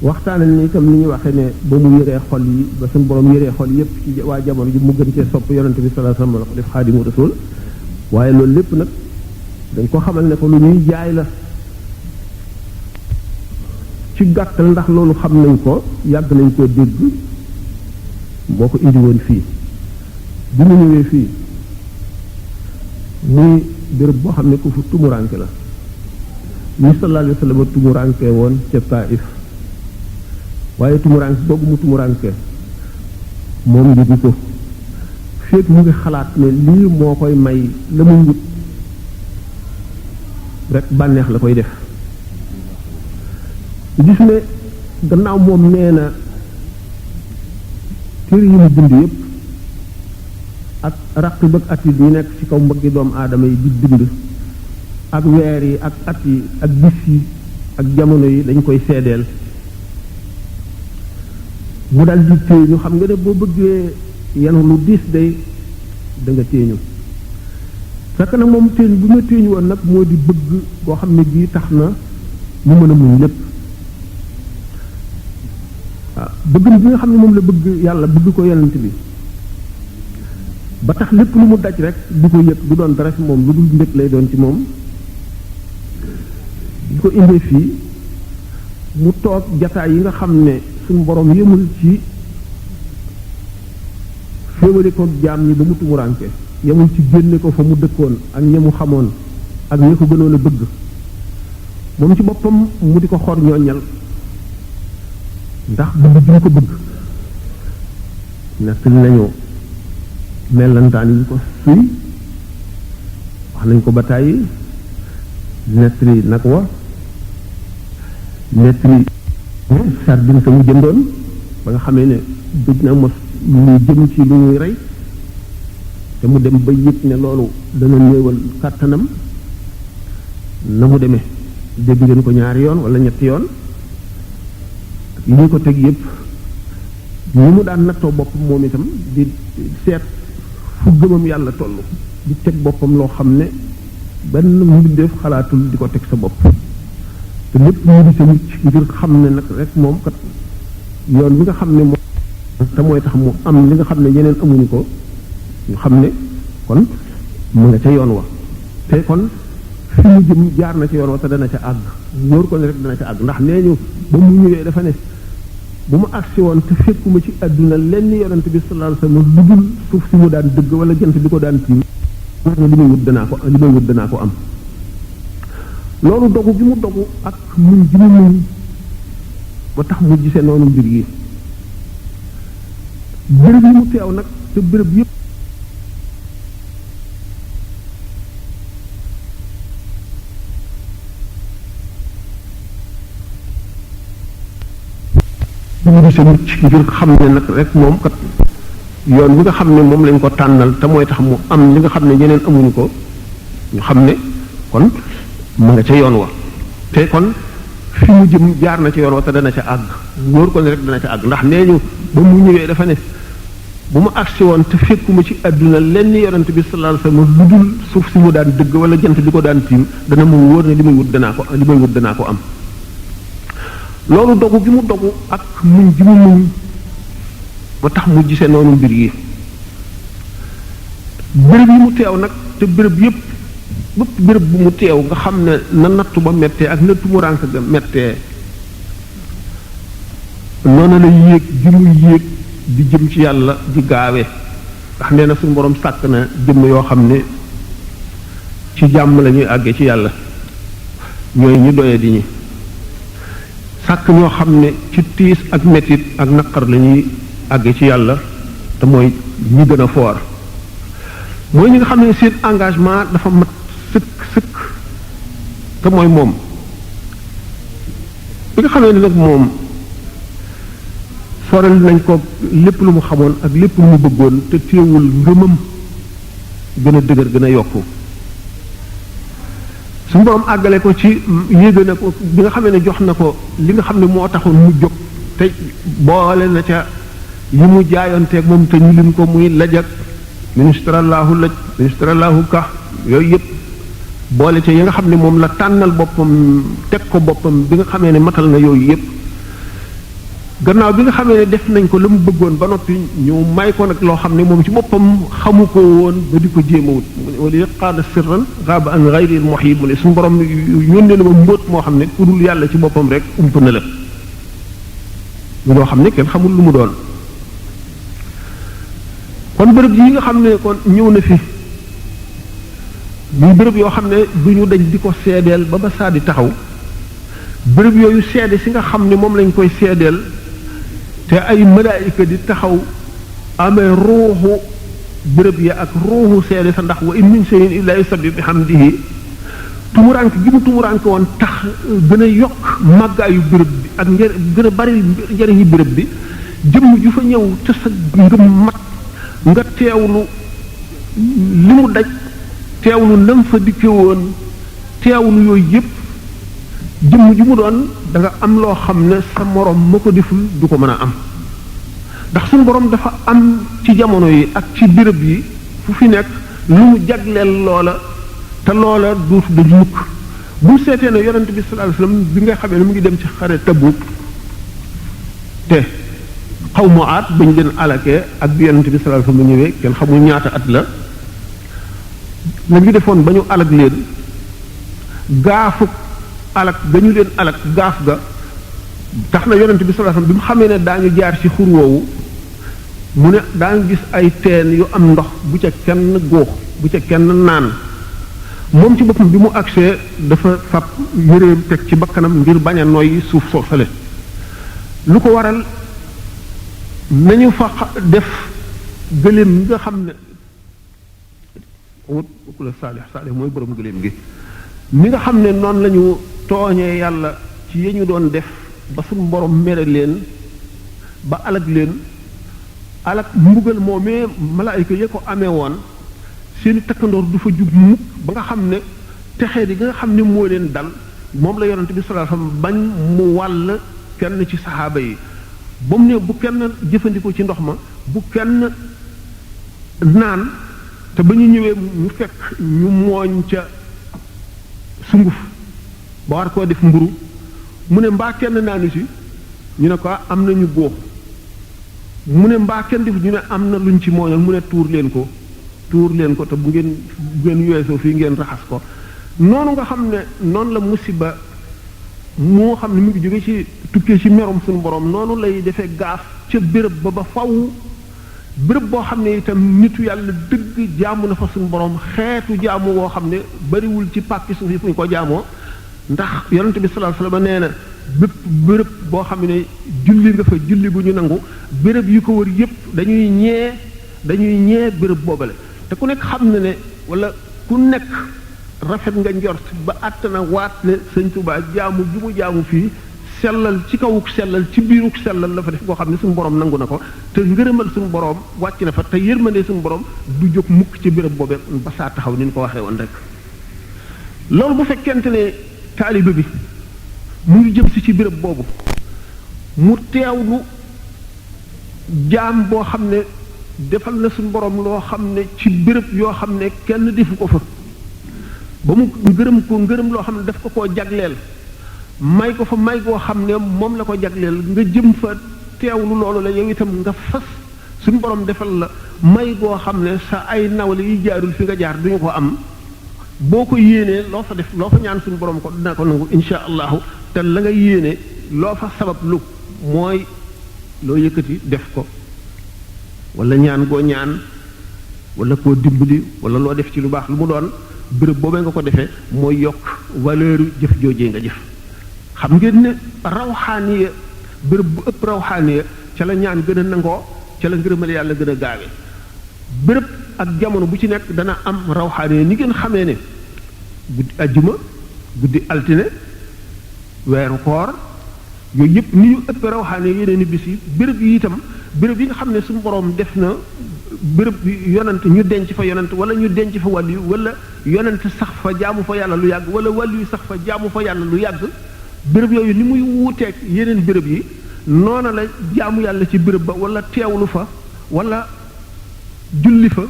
waxtaane ni itam ni ñuy waxee ne ba mu yëree xol yi ba suñu borom yëree xol yëpp ci waa jamono ji mu gën cee sopp yonente bi sallallahu alayhi wasallam def xaadimu rasul waaye loolu lépp nag dañ ko xamal ne ko lu ñuy jaay la ci gàttal ndax loolu xam nañ ko yàgg nañ koo dégg moo ko indi woon fii bi mu ñëwee fii muy béréb boo xam ne ku fu tumuranke la ni sallallahu alayhi wasallam tumuranke woon ca Taif waaye tumuranke boobu mu tumuranke moom yëgu ko féet mu ngi xalaat ne lii moo koy may la muy wut rek bànneex la koy def gis ne gannaaw moom nee na téere yi mu bind yépp ak raqib ak at yi ñu nekk ci kaw mbaggi doomu aadama yi di bind ak weer yi ak at yi ak bis yi ak jamono yi dañ koy seedeel mu dal di téeñu xam nga ne boo bëggee yenu lu diis day da nga téeñu fekk nag moom téeñ bu ma téeñu woon nag moo di bëgg boo xam ne bii tax na mu mën a muñ lépp waaw bëgg bi nga xam ne moom la bëgg yàlla bëgg ko yonent bi ba tax lépp lu mu daj rek du ko yëg du doon dara ci moom lu dul mbég lay doon ci moom di ko indee fii mu toog jataay yi nga xam ne suñu borom yëmul ci féewale ko jaam ñi ba mu tumuraanke yemul ci génne ko fa mu dëkkoon ak ña mu xamoon ak ña ko gënoon a bëgg moom ci boppam mu di ko xor ñooñal ndax bëgg bi ñu ko bëgg nettali nañu mellantaan yi ko suy wax nañ ko ba tàyyi nettali nag wa nettali sardine sa mu jëndoon ba nga xamee ne bëgg na mos lu jëm ci lu ñuy rey te mu dem ba yëg ne loolu dana néewal kàttanam na mu demee dégg ngeen ko ñaari yoon wala ñetti yoon yi ñu ko teg yëpp ni mu daan nattoo boppam moom itam di seet fu gëmam yàlla toll di teg boppam loo xam ne benn mbindeef xalaatul di ko teg sa bopp te lépp ñu di sa mucc ngir xam ne nag rek moom kat yoon bi nga xam ne moom te mooy tax mu am li nga xam ne yeneen amuñu ko ñu xam ne kon mu nga ca yoon wa te kon fi mu jëm jaar na ca yoon wa te dana ca àgg wóor ko ne rek dana ca àgg ndax nee ñu ba mu ñëwee dafa ne bu ma agsi woon te fekkuma ci àdduna lenn yonent bi sallallahu alayhi wasallam lu dul suuf si mu daan dëgg wala jant bi ko daan tiim li may wut danaa ko am loolu dogu bi mu dogu ak muñ gi mu muñ ba tax mu gisee noonu mbir yi béréb yi mu teew nag te béréb yépp mu gisee mucc ngir xam ne nag rek moom kat yoon bi nga xam ne moom lañ ko tànnal te mooy tax mu am li nga xam ne ñeneen amuñu ko ñu xam ne kon mu nga ca yoon wa te kon fi mu jëm jaar na ca yoon wa te dana ca àgg wóor ko ne rek dana ca àgg ndax nee ñu ba mu ñëwee dafa ne bu ma agsi woon te fekkuma ci àdduna lenn yonent bi sallallahu alayhi wasallam lu dul suuf si mu daan dëgg wala jant bi ko daan tiim dana mu wóor ne li may wut danaa ko am loolu dogu gi mu dogu ak muñ gi mu muñ ba tax mu gisee noonu mbir yi béréb yi mu teew nag te béréb yépp béréb bu mu teew nga xam ne na nattu ba mettee ak na tumuraank ga mettee noonu la yéeg gi mu yéeg di jëm ci yàlla di gaawe ndax nee na suñu borom sàkk na jëmm yoo xam ne ci jàmm la ñuy àggee ci yàlla ñooy ñu doye di ñi sàkk ñoo xam ne ci tiis ak mettit ak naqar la ñuy àggee ci yàlla te mooy ñi gën a foor mooy ñi nga xam ne seen engagement dafa mat sëkk te mooy moom bi nga xamee ne nag moom soral nañ ko lépp lu mu xamoon ak lépp lu mu bëggoon te téewul ngëmam gën a dëgër gën a yokku suñu borom àggale ko ci yéege na ko bi nga xamee ne jox na ko li nga xam ne moo taxoon mu jóg te boole na ca yi mu jaayoonteeg moom te ñu lim ko muy lajak ministrallahu laj ministrallahu ka yooyu yëpp boole ca yi nga xam ne moom la tànnal boppam teg ko boppam bi nga xamee ne matal na yooyu yëpp gannaaw bi nga xamee ne def nañ ko la mu bëggoon ba noppi ñu may ko nag loo xam ne moom ci boppam xamu ko woon ba di ko jéemawut wala qaada sirran gaaba an ghayril muhib mu ne suñu borom yónnee na ma mbóot moo xam ne ku dul yàlla ci boppam rek ump na la loo xam ne kenn xamul lu mu doon kon bërëb yi nga xam ne kon ñëw na fi muy bërëb yoo xam ne du ñu dañ di ko seedeel ba saa di taxaw bërëb yooyu seede si nga xam ne moom lañ koy seedeel te ay malaayika di taxaw amee ruuxu bërëb ya ak ruuxu seede sa ndax wa in min shay'in illa yusabbihu bihamdihi tumurank gi mu tumurank woon tax gën a yokk màggaayu bërëb bi ak gën a bari njëriñu bërëb bi jëmm ju fa ñëw te sa ngëm mat nga teewlu li mu daj teewlu nam fa dikke woon teewlu yooyu yépp jëmm ju mu doon da nga am loo xam ne sa morom ma ko deful du ko mën a am ndax suñu borom dafa am ci jamono yi ak ci béréb yi fu fi nekk lu mu jagleel loola te loola duutu dañ mukk bu seetee ne yonent bi sallallahu alayhi wasallam bi nga xamee ne mu ngi dem ci xare Tabuk te xaw ma aat bañ leen alakee ak bi yonent bi sallallahu alayhi wasallam ñëwee kenn xamul ñaata at la ñu defoon ba ñu alag leen gaafu alak dañu leen alak gaaf ga tax na yonent bi sallallahu alayhi wasallam bi mu xamee ne daañu jaar ci xur woowu mu ne daañu gis ay teen yu am ndox bu ca kenn góox bu ca kenn naan moom ci boppam bi mu agsee dafa fab yëreem teg ci bakkanam ngir bañ a noyyi suuf soosale lu ko waral nañu fa def gëléem nga xam ne wut ku la saalix mooy borom gëléem gi ni nga xam ne noonu la ñu tooñee yàlla ci yi ñu doon def ba suñu borom mere leen ba alag leen alag mbugal moomee malaayika ya ko amee woon seeni takkandoor du fa jub mukk ba nga xam ne texee di nga xam ne moo leen dal moom la yonent bi sallallahu alayhi wasallam bañ mu wàll kenn ci saxaaba yi ba mu ne bu kenn jëfandikoo ci ndox ma bu kenn naan te ba ñu ñëwee ñu fekk ñu mooñ ca sunguf ba war koo def mburu mu ne mbaa kenn naanu si ñu ne ko am na ñu góox mu ne mbaa kenn def ñu ne am na luñ ci mooñal mu ne tuur leen ko te bu ngeen weesoo fii ngeen raxas ko noonu nga xam ne noonu la musiba moo xam ne mu ngi jóge ci tukkee ci merum suñu borom noonu lay defee gaaf ca béréb ba faw béréb boo xam ne itam nitu yàlla dëgg jaamu na fa suñu borom xeetu jaamu woo xam ne bariwul ci pàkki suuf yi fu ñu ko jaamoo ndax yonente bi sallallahu alayhi wasallam nee na bépp béréb boo xam ne julli nga fa julli bu ñu nangu béréb yu ko wër yépp dañuy ñee béréb boobale te ku nekk xam na ne wala ku nekk rafet nga njort ba àttana waat ne sëñ Tuubaa jaamu ju mu jaamu fii sellal ci kawuk sellal ci biiruk sellal la fa def koo xam ne suñu borom nangu na ko te ngërëmal suñu borom wàcc na fa te yërmande suñu borom du jóg mukk ci béréb boobee ba saa taxaw ni ñu ko waxee woon rek loolu bu fekkente ne taalibe bi mu ngi jëm si ci béréb boobu mu teewlu jaam boo xam ne defal na suñu borom loo xam ne ci béréb yoo xam ne kenn defu ko fa ba mu ngërëm loo xam ne daf ko koo jagleel may ko fa may goo xam ne moom la ko jagleel nga jëm fa teewlu loolu la yow itam nga fas suñu borom defal la may goo xam ne sa ay nawle yi jaarul fi nga jaar duñu ko am boo ko yéenee loo fa def loo fa ñaan suñu borom ko dina ko nangu insha allahu te la nga yéene loo fa sabab lu mooy loo yëkkati def ko wala ñaan goo ñaan wala koo dimbali wala loo def ci lu baax lu mu doon béréb boobee nga ko defee mooy yokk valeur jëf joojee nga jëf xam ngeen ne rawxaaniya béréb bu ëpp rawxaaniya ca la ñaan gën a nangoo ca la ngërëmal yàlla gën a gaawe béréb ak jamono bu ci nekk dana am rawxaaniya ni ngeen xamee ne guddi ajjuma guddi altine weeru koor yooyu yëpp ni ñu ëpp rawxaaniya yeneen i bis yi béréb yi itam béréb yi nga xam ne suñu borom def na béréb yonent ñu denc fa yonent wala ñu denc fa wàllu wala yonent sax fa jaamu fa yàlla lu yàgg wala wàllu yu sax fa jaamu fa yàlla lu yàgg béréb yooyu ni muy wuuteeg yeneen béréb yi noona la jaamu yàlla ci béréb ba wala teewlu fa wala julli fa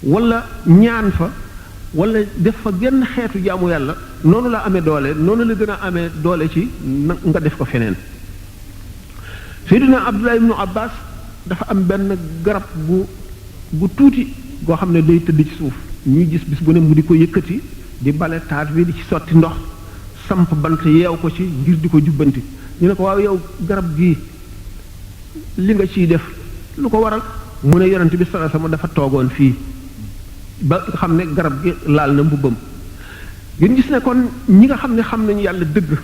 wala ñaan fa wala def fa genn xeetu jaamu yàlla noonu la amee doole noonu la gën a amee doole ci nga def ko feneen Seydina Abdullah ibnu Abbas dafa am benn garab bu tuuti goo xam ne day tëdd ci suuf ñuy gis bis bu ne mu di ko yëkkati di bale taat bi di ci sotti ndox samp bant yeew ko ci ngir di ko jubbanti ñu ne ko waaw yow garab gii li nga ciy def lu ko waral mu ne yonent bi sallallahu alayhi wasallam dafa toogoon fii ba nga xam ne garab gi laal na mbubbam ngeen gis ne kon ñi nga xam ne xam nañu yàlla dëgg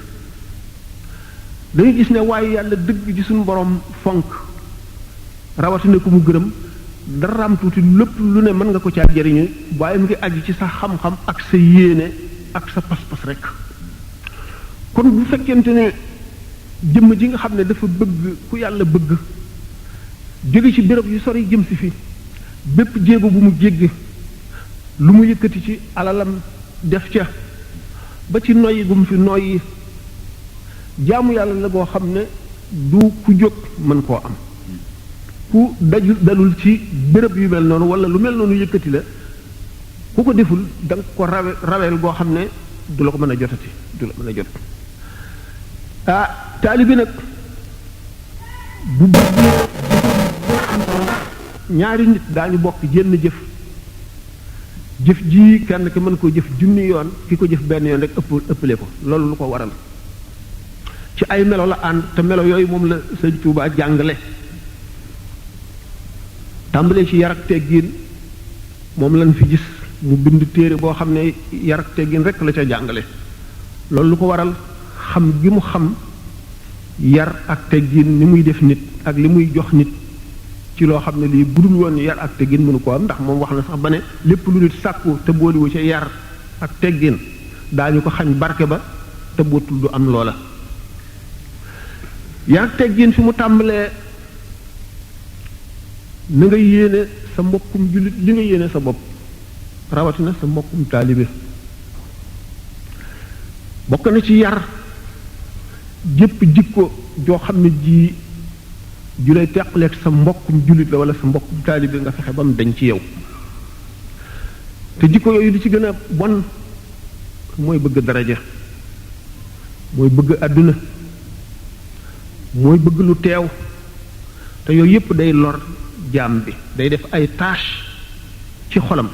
dañu gis ne waaye yàlla dëgg ci suñu borom fonk rawatina ku mu gërëm dara am tuuti lépp lu ne mën nga ko caa jëriñu waaye mu ngi aju ci sa xam-xam ak sa yéene ak sa pas-pas rek kon bu fekkente ne jëmm ji nga xam ne dafa bëgg ku yàlla bëgg jóge ci béréb yu sori jëm si fi bépp jéego bu mu jéggi lu mu yëkkati ci alalam def ca ba ci noyyi gu mu fi noyyi jaamu yàlla la boo xam ne du ku jóg mën koo am ku dalul ci béréb yu mel noonu wala lu mel noonu yëkkati la ku ko deful da nga ko raweel goo xam ne du la ko mën a jotati du la mën a jot taalibi nag bu bëgg ñaari nit daañu bokk jenn jëf ji kenn ki mën koo jëf junni yoon ki ko jëf benn yoon rek ëppale ko loolu lu ko waral ci ay melo la ànd te melo yooyu moom la Sëñ Tuubaa jàngale tàmbalee ci yar ak teggin moom lañ fi gis mu bind téere boo xam ne yar ak teggin rek la ca jàngale loolu lu ko waral xam gi mu xam yar ak teggin ni muy def nit ak li muy jox nit ci loo xam ne lii budul woon yar ak teggin mënu ko am ndax moom wax na sax ba ne lépp lu nit sàkku te booliwu ci yar ak teggin daañu ko xañ barke ba te bootul du am loola yar ak teggin fi mu tàmbalee na nga yéene sa mbokkum jullit li nga yéene sa bopp rawatina sa mbokkum taalibe bokk na ci yar jépp jikko joo xam ne ji ju lay teqaleeg sa mbokkum jullit la wala sa mbokkum taalibe nga fexe ba mu dañ ci yow te jikko yooyu li ci gën a bon mooy bëgg daraja mooy bëgg àdduna mooy bëgg lu teew te yooyu yépp day lor jaam bi day def ay tâche ci xolam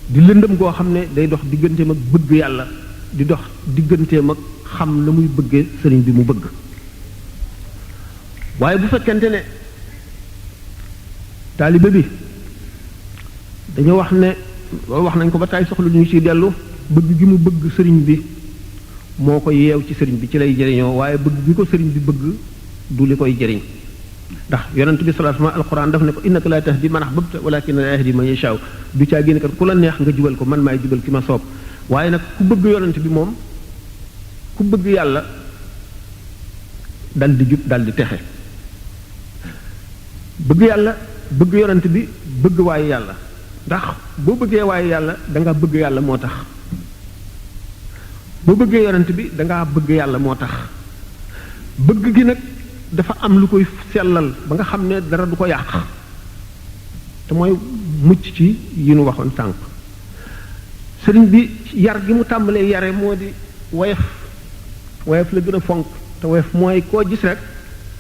di lëndëm goo xam ne day dox digganteem ak bëgg yàlla di dox digganteem ak xam na muy bëggee sëriñ bi mu bëgg waaye bu fekkente ne taalibe bi dañoo wax ne loolu wax nañ ko ba taay soxla ñu ciy dellu bëgg gi mu bëgg sëriñ bi moo ko yeew ci sëriñ bi ci lay jëriñoo waaye bëgg gi ko sëriñ bi bëgg du li koy jëriñ ndax yonent bi sallallahu alayhi wasallam alquran daf ne ko innaka la tahdi man ahbabta walakin la yahdi man yashaa du caa génn kat ku la neex nga jubal ko man maay jubal ki ma soob waaye nag ku bëgg yonent bi moom ku bëgg yàlla dal di jub dal di texe bëgg yàlla bëgg yonent bi bëgg waaye yàlla ndax boo bëggee waaye yàlla da nga bëgg yàlla moo tax boo bëggee yonent bi da ngaa bëgg yàlla moo tax bëgg gi nag dafa am lu koy sellal ba nga xam ne dara du ko yàq te mooy mucc ci yi nu waxoon sànq sëriñ bi yar gi mu tàmbalee yare moo di woyof woyof la gën a fonk te woyof mooy koo gis rek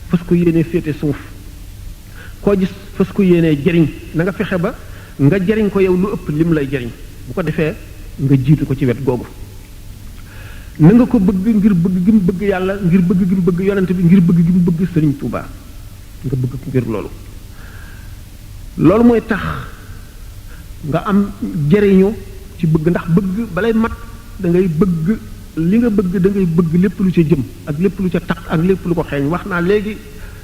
fas ko yéenee féete suuf koo gis fas ko yéenee jariñ na nga fexe ba nga jariñ ko yow lu ëpp lim lay jariñ bu ko defee nga jiitu ko ci wet googu na nga ko bëgg ngir bëgg gi mu bëgg yàlla ngir bëgg gi mu bëgg yonent bi ngir bëgg gi mu bëgg sëriñ Tuubaa nga bëgg ko ngir loolu mooy tax nga am jariñu ci bëgg ndax bëgg balay mat da ngay bëgg li nga bëgg da ngay bëgg lépp lu ca jëm ak lépp lu ca tax ak lépp lu ko xeeñ wax naa léegi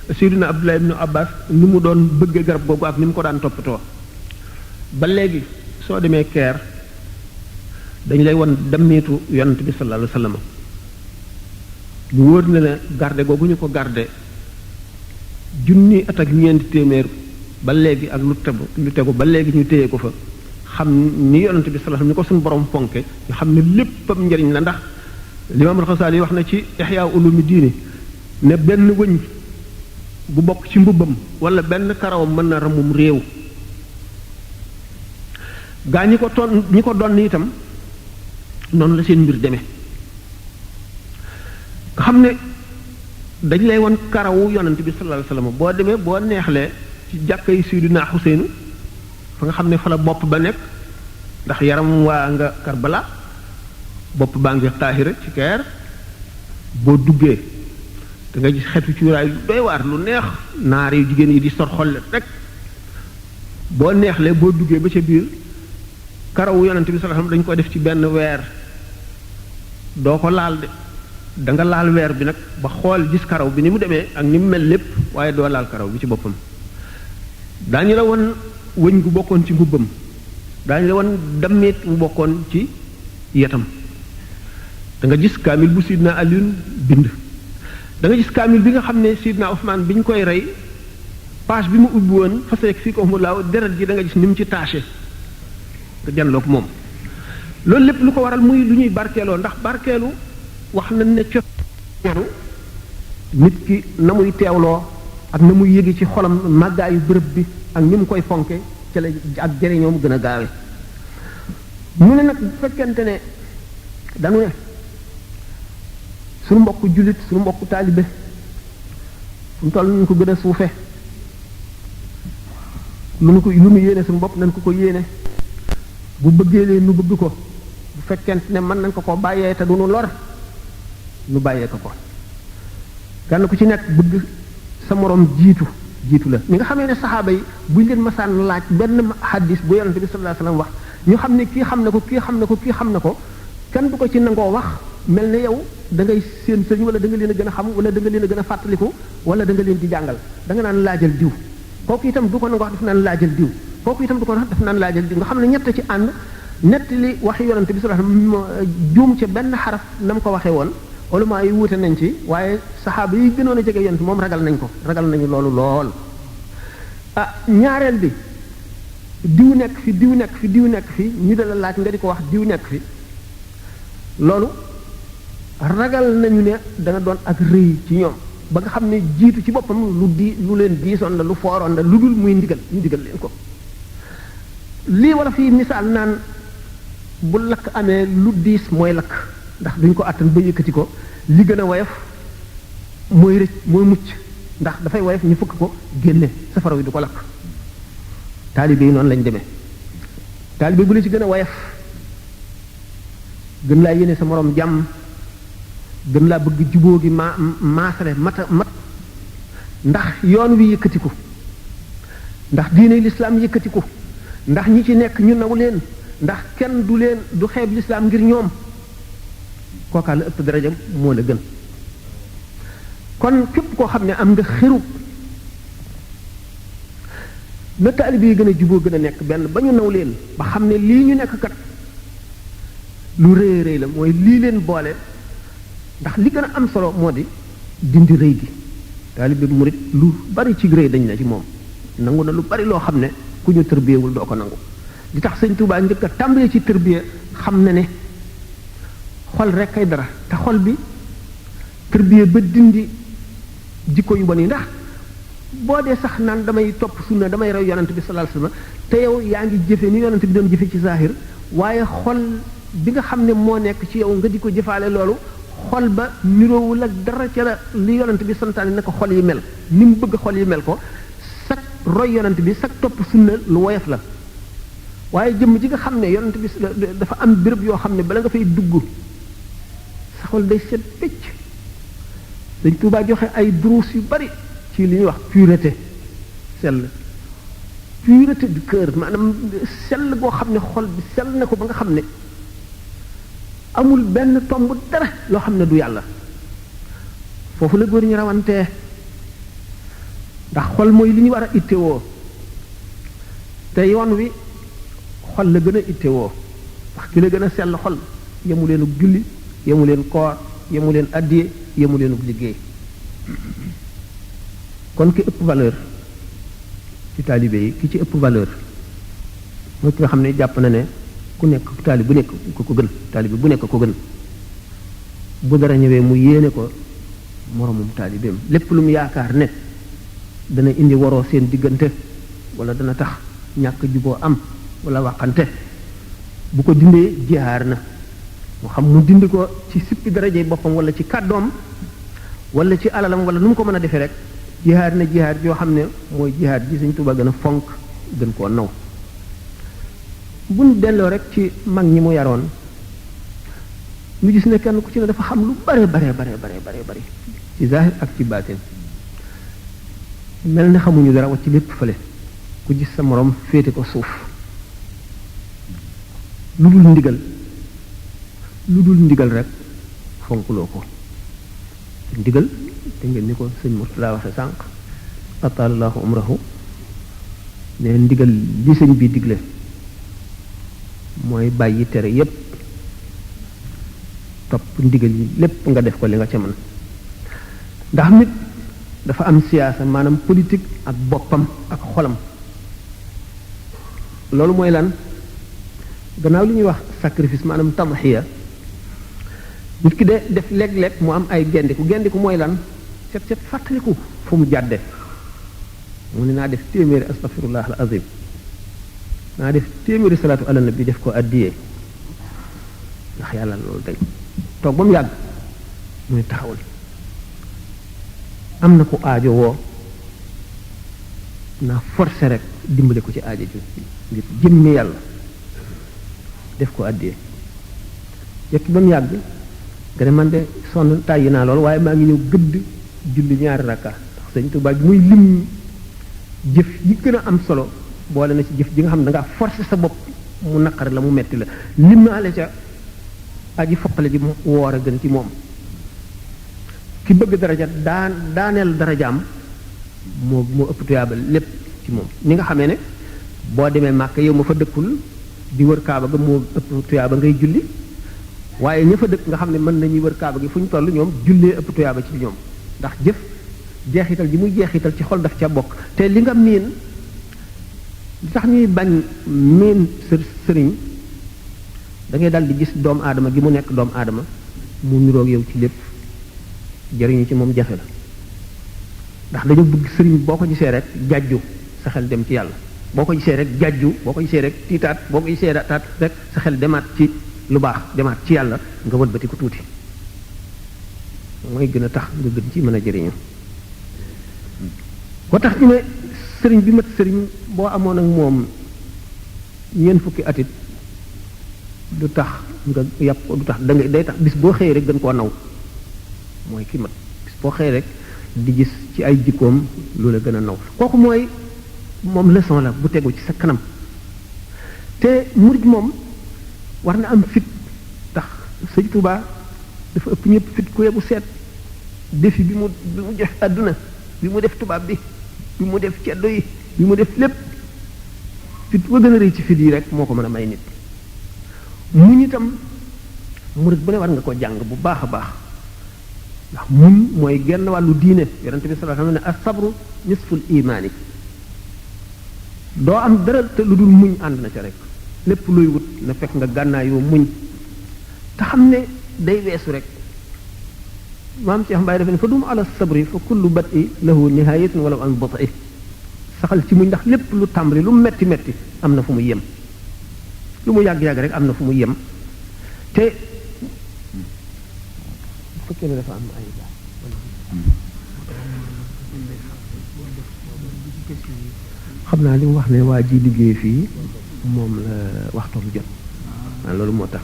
Seydina Abdullah ibn Abbas ni mu doon bëggee garab googu ak ni mu ko daan toppatoo ba léegi soo demee Caire dañ lay won demmitu yonent bi sallallahu alayhi wasallam mu wóor na ne garde googu ñu ko garde junni at ak ñeenti téeméer ba léegi ak lu tegu ba léegi ñu téye ko fa xam ni yonent bi sallallahu alayhi wasallam ni ko suñu borom fonke ñu xam ne léppam njariñ la ndax Imaam al-Xasaali wax na ci Ihya Ulumi Diini ne benn wëñ bu bokk ci mbubbam wala benn karawam mën na ramum réew gaa ñi ko doon itam noonu la seen mbir demee nga xam ne dañ lay won karawu yonent bi sallallahu alayhi wasallam boo demee boo neexlee ci jàkkay Sayyidina Xuseenu fa nga xam ne fa la bopp ba nekk ndax yaram waa nga Karbala bopp baa ngi Taahira ci Caire boo duggee da nga gis xetu cuuraay lu doy waar lu neex naar yu jigéen yi di sor xolle rek boo neexlee boo duggee ba ca biir karawu yonent bi sallallahu alayhi wasallam dañ ko def ci benn weer doo ko laal de da nga laal weer bi nag ba xool gis karaw bi ni mu demee ak ni mu mel lépp waaye doo laal karaw bi ci boppam daañu la won wëñ gu bokkoon ci mbubbam daañu la won dammeet bu bokkoon ci yetam da nga gis kaamil bu Sidna Alioune bind da nga gis kaamil bi nga xam ne Sidna Ousmane bi ñu koy rey page bi mu ubbi woon faseek fii ko mu laaw deret ji da nga gis ni mu ci taché nga janloog moom loolu lépp lu ko waral muy lu ñuy barkeeloo ndax barkeelu wax nañ ne coru nit ki na muy teewloo ak na muy yëge ci xolam màggaayu bërëb bi ak ni mu koy fonke ci la ak jëriñoom gën a gaawe mu ne nag bu fekkente ne dañu ne suñu mbokku jullit suñu mbokku taalibe fu mu toll ñu ko gën a suufe lu mu yéene suñu bopp nañ ko yéene bu bëggee leen nu bëgg ko bu fekkente ne mën nañ ko bàyyee te du nu lor nu bàyyee ko kenn ku ci nekk bëgg sa moroom jiitu la ñi nga xamee ne saxaaba yi buñ leen masaan laaj benn hadis bu yonente bi sallallahu alayhi wasallam wax ñu xam ne kii xam na ko kii xam na ko kii xam na ko kenn du ko ci nangoo wax mel ne yow da ngay seen sëñ wala da nga leen a gën a xam wala da nga leen a gën a fàttaliku wala da nga leen di jàngal da nga naan laajal diw kooku itam du ko nangoo wax daf naan laajal diw kooku itam du ko wax daf naan laajal diw nga xam ne ñett ci ànd nett li waxi yonante bi sallallahu alayhi wasallam juum ca benn xaraf na mu ko waxee woon ulama yi wuute nañ ci waaye saxaaba yi gënoon a jege yonante moom ragal nañ ko ragal nañu loolu lool ah ñaareel bi diw nekk fi diw nekk fi diw nekk fi ñu dala laaj nga di ko wax diw nekk fi loolu ragal nañu ne dana doon ak rëy ci ñoom ba nga xam ne jiitu ci boppam lu leen diisoon la lu fooroon la lu dul muy ndigal ñu digal leen ko lii wala fii misaal naan bu lakk amee lu diis mooy lakk ndax duñ ko àttan ba yëkkati ko li gën a woyof mooy rëcc mooy mucc ndax dafay woyof ñu fukk ko génne safara wi du ko lakk taalibe yi noonu lañ demee taalibe bu la ci gën a woyof gën laa yéene sa moroom jàmm gën laa bëgg jubóo gi maasale mat ndax yoon wi yëkkatiku ndax diine lislaam yëkkatiku ndax ñi ci nekk ñu naw leen ndax kenn du leen du xeeb lislaam ngir ñoom kookaa la ëpp daraja moo la gën kon képp koo xam ne am nga xiru na taalibe yi gën a jubóo gën a nekk benn ba ñu naw leen ba xam ne lii ñu nekk kat lu rëy rëy la mooy lii leen boole ndax li gën a am solo moo di dindi rëy gi taalibe murit lu bari ci rëy dañ na ci moom nangu na lu bari loo xam ne ku ñu tërbiyewul doo ko nangu li tax sëñ Tuubaa njëkk a tàmbalee ci tërbiye xam na ne xol rek kay dara te xol bi tërbiye ba dindi jikko yu bon yi ndax boo dee sax naan damay topp sunna damay rew yonent bi sallallahu alayhi wasallam te yow yaa ngi jëfe ni yonent bi doon jëfe ci zahir waaye xol bi nga xam ne moo nekk ci yow nga di ko jëfaale loolu xol ba niroowul ak dara ca la li yonent bi santaane na ko xol yi mel ni mu bëgg xol yi mel ko sag roy yonent bi sag topp sunna lu woyof la waaye jëmm ji nga xam ne yonent bi dafa am béréb yoo xam ne bala nga fay dugg sa xol day set pecc Sëñ Tuubaa joxe ay duruus yu bari ci li ñuy wax pureté sell pureté du cœur maanaam sell boo xam ne xol bi sell na ko ba nga xam ne amul benn tomb dara loo xam ne du yàlla foofu la góor ñi rawantee ndax xol mooy li ñu war a ittewoo te yoon wi xol la gën a ittewoo ndax ki la gën a sell xol yemu leenug julli yemu leen koor yemu leen addiye yemu leenug liggéey kon ki ëpp valeur ci taalibe yi ki ci ëpp valeur mooy ki nga xam ne jàpp na ne ku nekk taalib bu nekk ko gën taalibe bu nekk ko gën bu dara ñëwee mu yéene ko moromum taalibeem lépp lu mu yaakaar ne dana indi waroo seen diggante wala dana tax ñàkk juboo am wala waxante bu ko dindee jihaar na mu xam mu dindi ko ci sippi daraje boppam wala ci kàddoom wala ci alalam wala nu mu ko mën a defee rek jihaar na jihaar yoo xam ne mooy jihaar ji Sëñ Tuubaa gën a fonk gën koo naw buñ delloo rek ci mag ñi mu yaroon ñu gis ne kenn ku ci ne dafa xam lu bare bare ci zahir ak ci baatin mel ne xamuñu dara wacc lépp fële ku gis sa morom féete ko suuf lu dul ndigal rek fonkuloo ko ndigal te ngeen ni ko sëñ Murtada waxe sànq atallahu umrahu ne ndigal li sëñ bi digle mooy bàyyi tere yépp topp ndigal yi lépp nga def ko li nga ca mën ndax nit dafa am siyaasa maanaam politique ak boppam ak xolam loolu mooy lan gannaaw li ñuy wax sacrifice maanaam tadhiya nit ki de def léeg-léeg mu am ay gendiku mooy lan set fàttaliku fu mu jàdde mu ne naa def téeméeri astaghfirullah al azim naa def téeméeri salaatu ala nabi def ko addiyee ndax yàlla loolu dañ toog ba mu yàgg muy taxawal am na ku aajo woo naa forcé rek dimbale ko ci aajo ji ngir jëmmi yàlla def ko addiyee yekki ba mu yàgg nga ne man de sonn tàyyi naa lool waaye maa ngi ñëw gëdd julli ñaari rakka ndax Sëñ Tuubaa bi muy lim jëf yi gën a am solo boole na ci jëf ji nga xam ne da ngaa forcé sa bopp mu naqar la mu metti la lim na ale ca aji foqale ji woor a gën ci moom ki bëgg daraja daaneel darajaam moo ëpp tuyaabal lépp ci moom ni nga xamee ne boo demee Màkka yow ma fa dëkkul di wër kaaba ga moo ëpp tuyaaba ngay julli waaye ña fa dëkk nga xam ne mën nañuy wër kaaba gi fu ñu toll ñoom jullee ëpp tuyaaba ci ñoom ndax jëf jeexital ji muy jeexital ci xol daf ca bokk te li nga miin li tax ñuy bañ miin sëriñ da ngay dal di gis doomu aadama gi mu nekk doomu aadama mu niroog yow ci lépp jëriñu ci moom jafe la ndax dañu bëgg sëriñ boo ko gisee rek jàjju sa xel dem ci yàlla boo ko gisee rek jàjju boo ko gisee rek tiitaat boo ko gisee taat rek sa xel demaat ci lu baax demaat ci yàlla nga wëlbati ko tuuti mooy gën a tax nga gën ci mën a jëriñu boo tax ñu ne sëriñ bi mat sëriñ boo amoon ak moom ñeent fukki atit du tax nga yàpp du tax da nga day tax bis boo xëyee rek gën koo naw mooy ki mat bis boo xëyee rek di gis ci ay jikkoom lu la gën a naw kooku mooy moom leçon la bu tegu ci sa kanam te murid moom war na am fit tax sëñ Tuubaa dafa ëpp ñëpp fit ku yebu seet défi bi mu def àdduna bi mu def tubaab bi mu def ceddo yi bi mu def lépp fit ba gën a rëy ci fit yi rek moo ko mën a may nit muñ itam murid bu ne war nga ko jàng bu baax a baax ndax muñ mooy genn wàllu diine yonente bi sallallahu alayhi wasallam ne as-sabru nisful imaani doo am dara te lu dul muñ ànd na ca rek lépp looy wut na fekk nga gànnaayoo muñ te xam ne day weesu rek maam Cheikh Mbaye dafa ne fa dum ala sabri fa kullu bat'i lahu nihayatun wala an bat'i saxal ci muñ ndax lépp lu tàmbali lu metti metti am na fu mu yem lu mu yàgg-yàgg rek am na fu mu yem te bu fekkee ne dafa am ay xam naa li mu wax ne waa ji liggéey fii moom la waxtu bu jot waaw loolu moo tax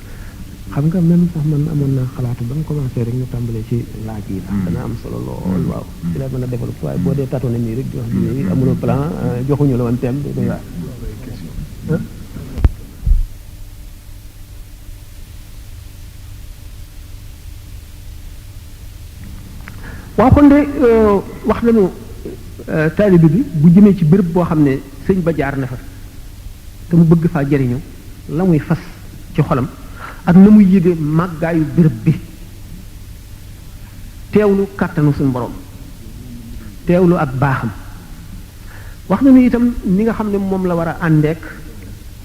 xam nga même sax man amoon naa xalaatu ba nga commencé rek ñu tàmbalee ci laaj yi ndax dana am solo lool waaw ci la mën a développé waaye boo dee tatoo na nii rek di wax liggéey amuloo plan joxuñu la woon thème day waar waaw kon de wax nañu taalibe bi bu jëmee ci béréb boo xam ne sëñ ba jaar na fa te mu bëgg faa jariñu la muy fas ci xolam ak na muy yëge màggaayu béréb bi teewlu kàttanu suñu borom teewlu ak baaxam wax nañu itam ni nga xam ne moom la war a àndeek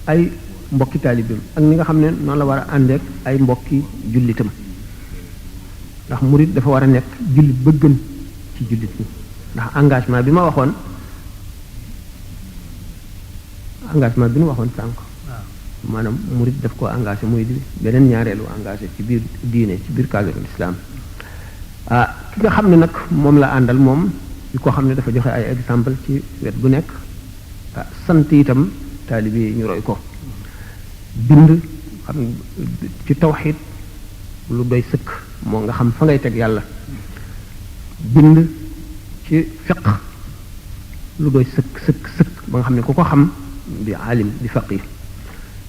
ay mbokki taalibeem ak ni nga xam ne noonu la war a àndeek ay mbokki jullitam ndax murid dafa war a nekk jullit ba gën ci jullit ñi ndax engagement bi ma waxoon sànq maanaam murid daf ko engagé muy di beneen ñaareelu engagé ci biir diine ci biir cadre l'islam ki nga xam ne nag moom la àndal moom di ko xam ne dafa joxe ay exemple ci wet gu nekk sant itam taalibe yi ñu roy ko bind xam ci tawxiid lu doy sëkk moo nga xam fa ngay teg yàlla bind ci fiq lu doy sëkk ba nga xam ne ku ko xam di alim di faqih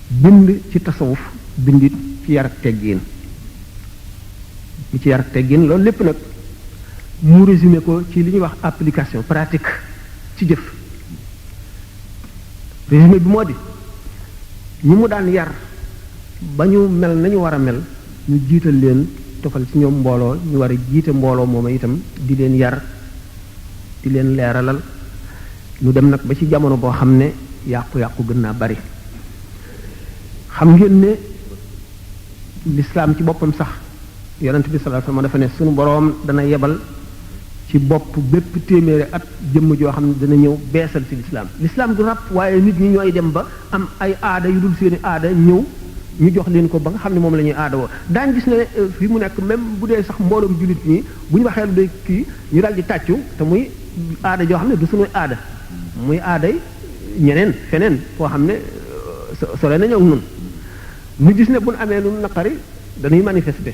bind ci tasawuf bindit ci yar ak teggin ci yar ak teggin loolu lépp nag mu résumé ko ci li ñuy wax application pratique ci jëf résumé bi moo di ñi mu daan yar ba ñu mel nañu war a mel ñu jiital leen tofal ci ñoom mbooloo ñu war a jiite mbooloo mooma itam di leen yar di leen leeralal ñu dem nag ba ci jamono boo xam ne yàqu-yàqu gën naa bari xam ngeen ne lislaam ci boppam sax yonent bi sallallahu alayhi wasallam dafa ne sunu boroom dana yebal ci bopp bépp téeméeri at jëmm joo xam ne dana ñëw beesal ci lislaam du ràpp waaye nit ñi ñooy dem ba am ay aada yu dul seeni aada ñëw ñu jox leen ko ba nga xam ne moom la ñuy aada woo daañu gis ne fi mu nekk même bu dee sax mbooloom jullit ñi bu ñu waxee lu day kii ñu daal di tàccu te muy aada joo xam ne du suñuy aada muy aaday ñeneen feneen foo xam ne sore nañoo ak nun ñu gis ne bu ñu amee lu naqari dañuy manifester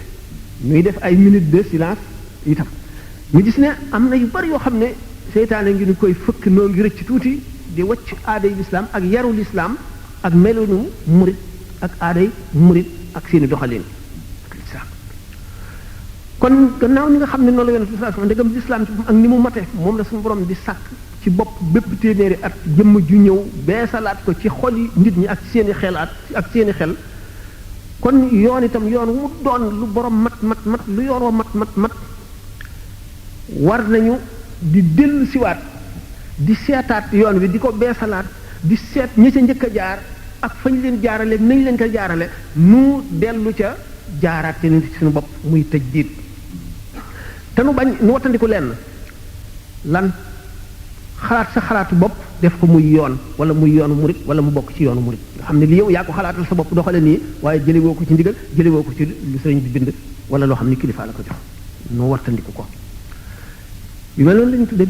ñuy def ay minutes de silence itam ñu gis ne am na yu bari yoo xam ne seytaane ngi ñu koy fëkk noo ngi rëcc tuuti di wacc aaday lislaam ak yaru lislaam ak melunu murit ak aaday murit ak seeni doxalin ak lislaam kon gannaaw ñi nga xam ne noonu la yonent bi sallallahu alayhi wasallam ndegam lislaam ci ak ni mu mate moom la suñu borom di sàkk ci bopp bépp téeméeri at jëmm ju ñëw beesalaat ko ci xol yi nit ñi ak seeni xelaat ak seeni xel kon yoon itam yoon wu doon lu borom mat lu yoon wa mat war nañu di dellu siwaat di seetaat yoon wi di ko beesalaat di seet ñi ca njëkk a jaar ak fañ leen jaarale nañ leen ko jaarale nu dellu ca jaaraat te nit suñu bopp muy tëj diit te nu bañ nu wattandiku lenn lan xalaat sa xalaatu bopp def ko muy yoon wala muy yoonu murit wala mu bokk ci yoonu murit nga xam ne li yow yaa ko xalaatal sa bopp doxale nii waaye jëlewoo ko ci ndigal jëlewoo ko ci lu sëriñ bi bind wala loo xam ne kilifa la ko jox nu wattandiku ko yu mel noonu lañu tudde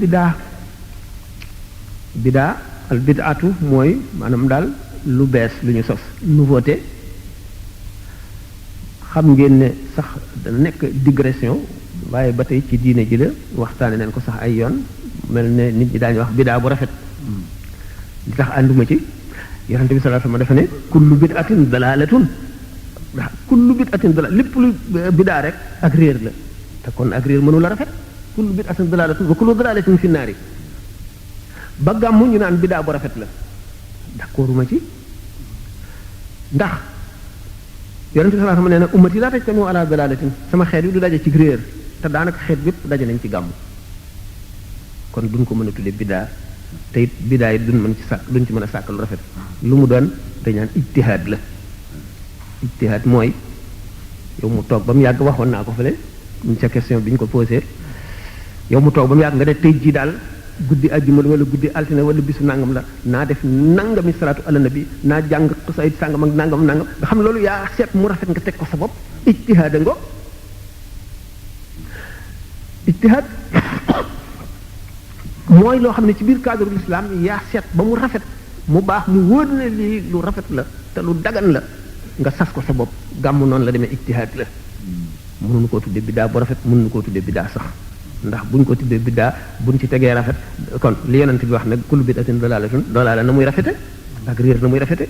bidaa al bidaatu mooy maanaam daal lu bees lu ñu sos nouveauté xam ngeen ne sax dana nekk digression waaye ba tey ci diine ji la waxtaane nañ ko sax ay yoon mel ne nit ñi daañu wax bidaa bu rafet li tax ànduma ci yonente bi sallallahu alayhi wasallam dafa ne kullu bid'atin dalalatun ndax kullu bid'atin dalal lépp lu bidaa rek ak réer la te kon ak réer mënu la rafet kullu bid'atin dalalatun wa kullu dalalatin fi naari ba gàmmu ñu naan bidaa bu rafet la d'accorduma ci ndax yonente bi sallallahu alayhi wasallam nee na ummati laa tajtami'u ala dalalatin sama xeet yi du daje ci réer te daanaka xeet bépp daje nañ ci gàmmu kon duñ ko mën a tudde bidaa te it bidaa yi duñ ci mën a sàkk lu rafet lu mu doon dañ naan ijtihaad la ijtihaad mooy yow mu toog ba mu yàgg waxoon naa ko fële ñu ca question bi ñu ko posé yow mu toog ba mu yàgg nga def tey jii daal guddi àjjuma wala guddi altine wala bisu nangam la naa def nangami salaatu ala nabi naa jàng xasaayid sàngam ak nangam nga xam loolu yaa seet mu rafet nga teg ko sa bopp ijtihaad ngo ijtihaad mooy loo xam ne ci biir cadre l'islam yaa seet ba mu rafet mu baax mu wóor na lii lu rafet la te lu dagan la nga sas ko sa bopp gàmmu noonu la demee ijtihaad la mënuñu koo tudde biddaa bu rafet mënuñu koo tudde biddaa sax ndax buñ ko tuddee biddaa buñ ci tegee rafet kon li yonent bi wax nag kullu bid'atin dalaala na muy rafete ak réer na muy rafete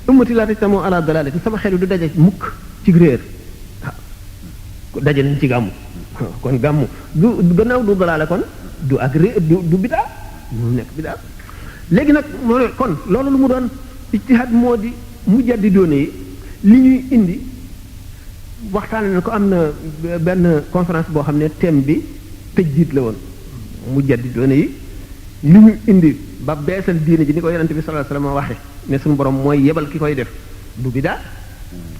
ummati laa tajtami'u ala dalalatin sama xel du daje mukk ci réer daje nañ ci gàmmu kon gàmmu du gannaaw du dalaala kon du ak réer du biddaa mu nekk biddaa léegi nag moo kon loolu lu mu doon ijtihaad moo di mujaddidoon yi li ñuy indi waxtaane na ko am na benn conférence boo xam ne thème bi tëjdiit la woon mujaddidoon yi li ñu indi ba beesal diine ji ni ko yonente bi sallallahu alayhi wasallam waxe ne suñu borom mooy yebal ki koy def du biddaa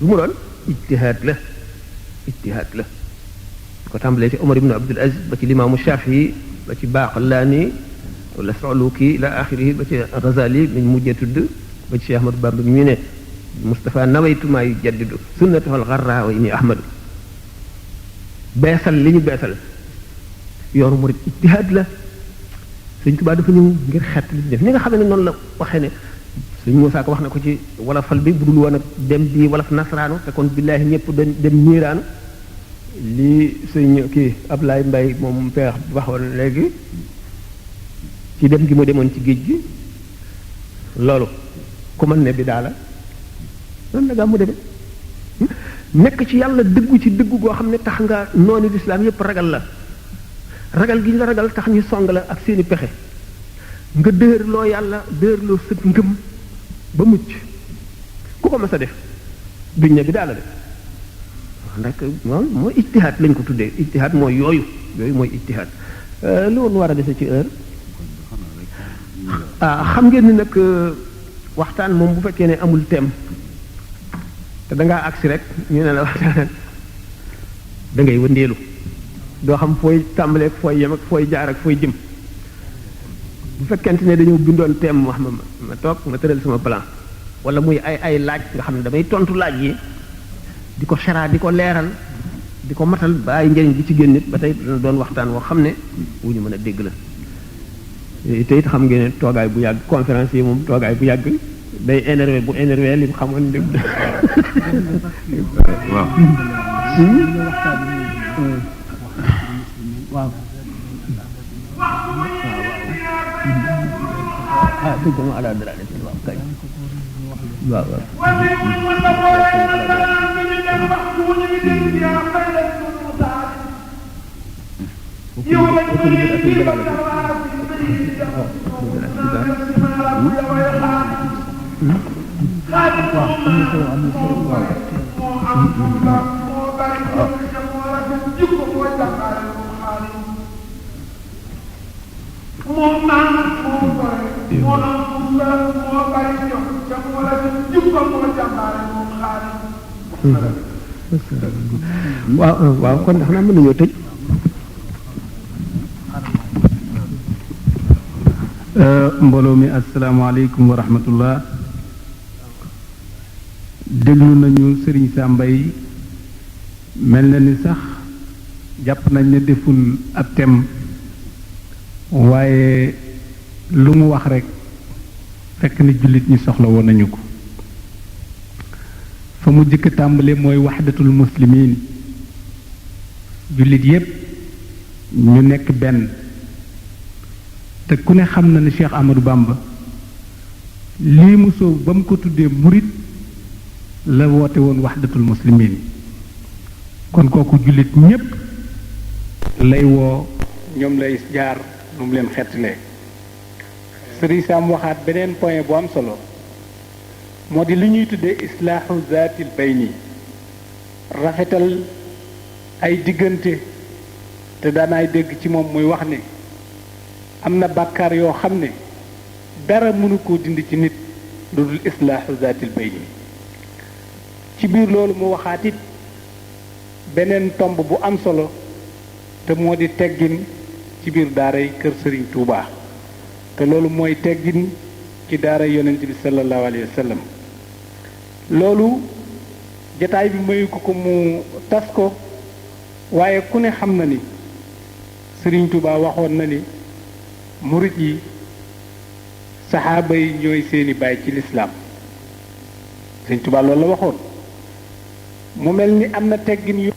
lu mu doon ijtihaad la ko tàmbalee ci Omar ibn Abdul Aziz ba ci limaamu Shafii ba ci Baqillani wala Suluki ila axirihi ba ci Ghazali mi mujjee tudd ba ci Cheikh Ahmadou Bamba mi ne Mustafa nawaytu maa yujaddidu sunnatahu al-gharra wa inni Ahmadu beesal li ñu beesal yoonu murid ijtihaad la Sëñ Tuubaa dafa ñëw ngir xett li def ni nga xam ne noonu la waxee ne Sëñ Muusaa ko wax na ko ci wolofal bi bu dul woon ak dem bi wolof nasraanu te kon billaahi ñëpp dem ñiiraanu lii sëñ kii Ablaye Mbaye moom peex waxoon léegi ci dem gi mu demoon ci géej gi loolu ku mën ne bi daal la noonu la gaa mu demee nekk ci yàlla dëggu ci dëggu goo xam ne tax nga noonu lislaam yépp ragal la ragal gi ñu la ragal tax ñu song la ak seeni pexe nga dëërloo yàlla dëërloo sëg ngëm ba mucc ku ko mas a def duñ ne bi daal la def ndax moom mooy ijtihaad lañ ko tuddee ijtihaad mooy yooyu mooy ijtihaad loolu war a dese ci heure xam ngeen ni nag waxtaan moom bu fekkee ne amul thème te dangaa agsi rek ñu ne la waxtaan da ngay wëndeelu doo xam fooy tàmbaleeg fooy yem ak fooy jaar ak fooy jëm bu fekkente ne dañoo bindoon thème wax ma toog ma tëral sama plan wala muy ay laaj nga xam ne damay tontu laaj yi di ko xeraa di ko leeral di ko matal ba ay njëriñ bi ci génn nit ba tey dana doon waxtaan woo xam ne wu ñu mën a dégg la te it xam ngeen ne toogaay bu yàgg conférence yi moom toogaay bu yàgg day énervé bu énervé li mu xamoon dégg waaw waaw ah dëgg ma ala dara def waaw kay waaw waaw waaw kon xanaa mën nañoo tëj. mbooloo mi asalaamaaleykum wa rahmatullah. déglu nañu Serigne Sam Mbaye mel na ni sax jàpp nañ ne deful ab thème waaye lu mu wax rekk fekk ni jullit ñi soxla woon nañu ko. fa mu jëkk tàmbale mooy waxdatul muslimin, jullit yépp ñu nekk benn. te ku ne xam na ne Cheikh Ahmadou Bamba lii mu soow ba mu ko tuddee murit la woote woon waxdatul muslimin. kon kooku jullit ñépp lay woo, ñoom lay jaar nu mu leen xettalee. Sëriñ Sam waxaat beneen point bu am solo, moo di li ñuy tuddee islaahu zaatil bayni, rafetal ay diggante. te daanaay dégg ci moom muy wax ne am na bàkkaar yoo xam ne dara mënu koo dindi ci nit lu dul islaahu zaatil bayni. ci biir loolu mu waxaat it beneen tomb bu am solo, te moo di teggin ci biir daaray kër Sëriñ Tuubaa. te loolu mooy teggin ci daaray yonent bi sallallahu alayhi wa sallam. loolu jataay bi mayu ko mu tas ko, waaye ku ne xam na ni Sëriñ Tuubaa waxoon na ni murit yi saxaaba yi ñooy seeni baay ci lislaam. Sëriñ Tuubaa loolu la waxoon. mu mel ni am na teggin yu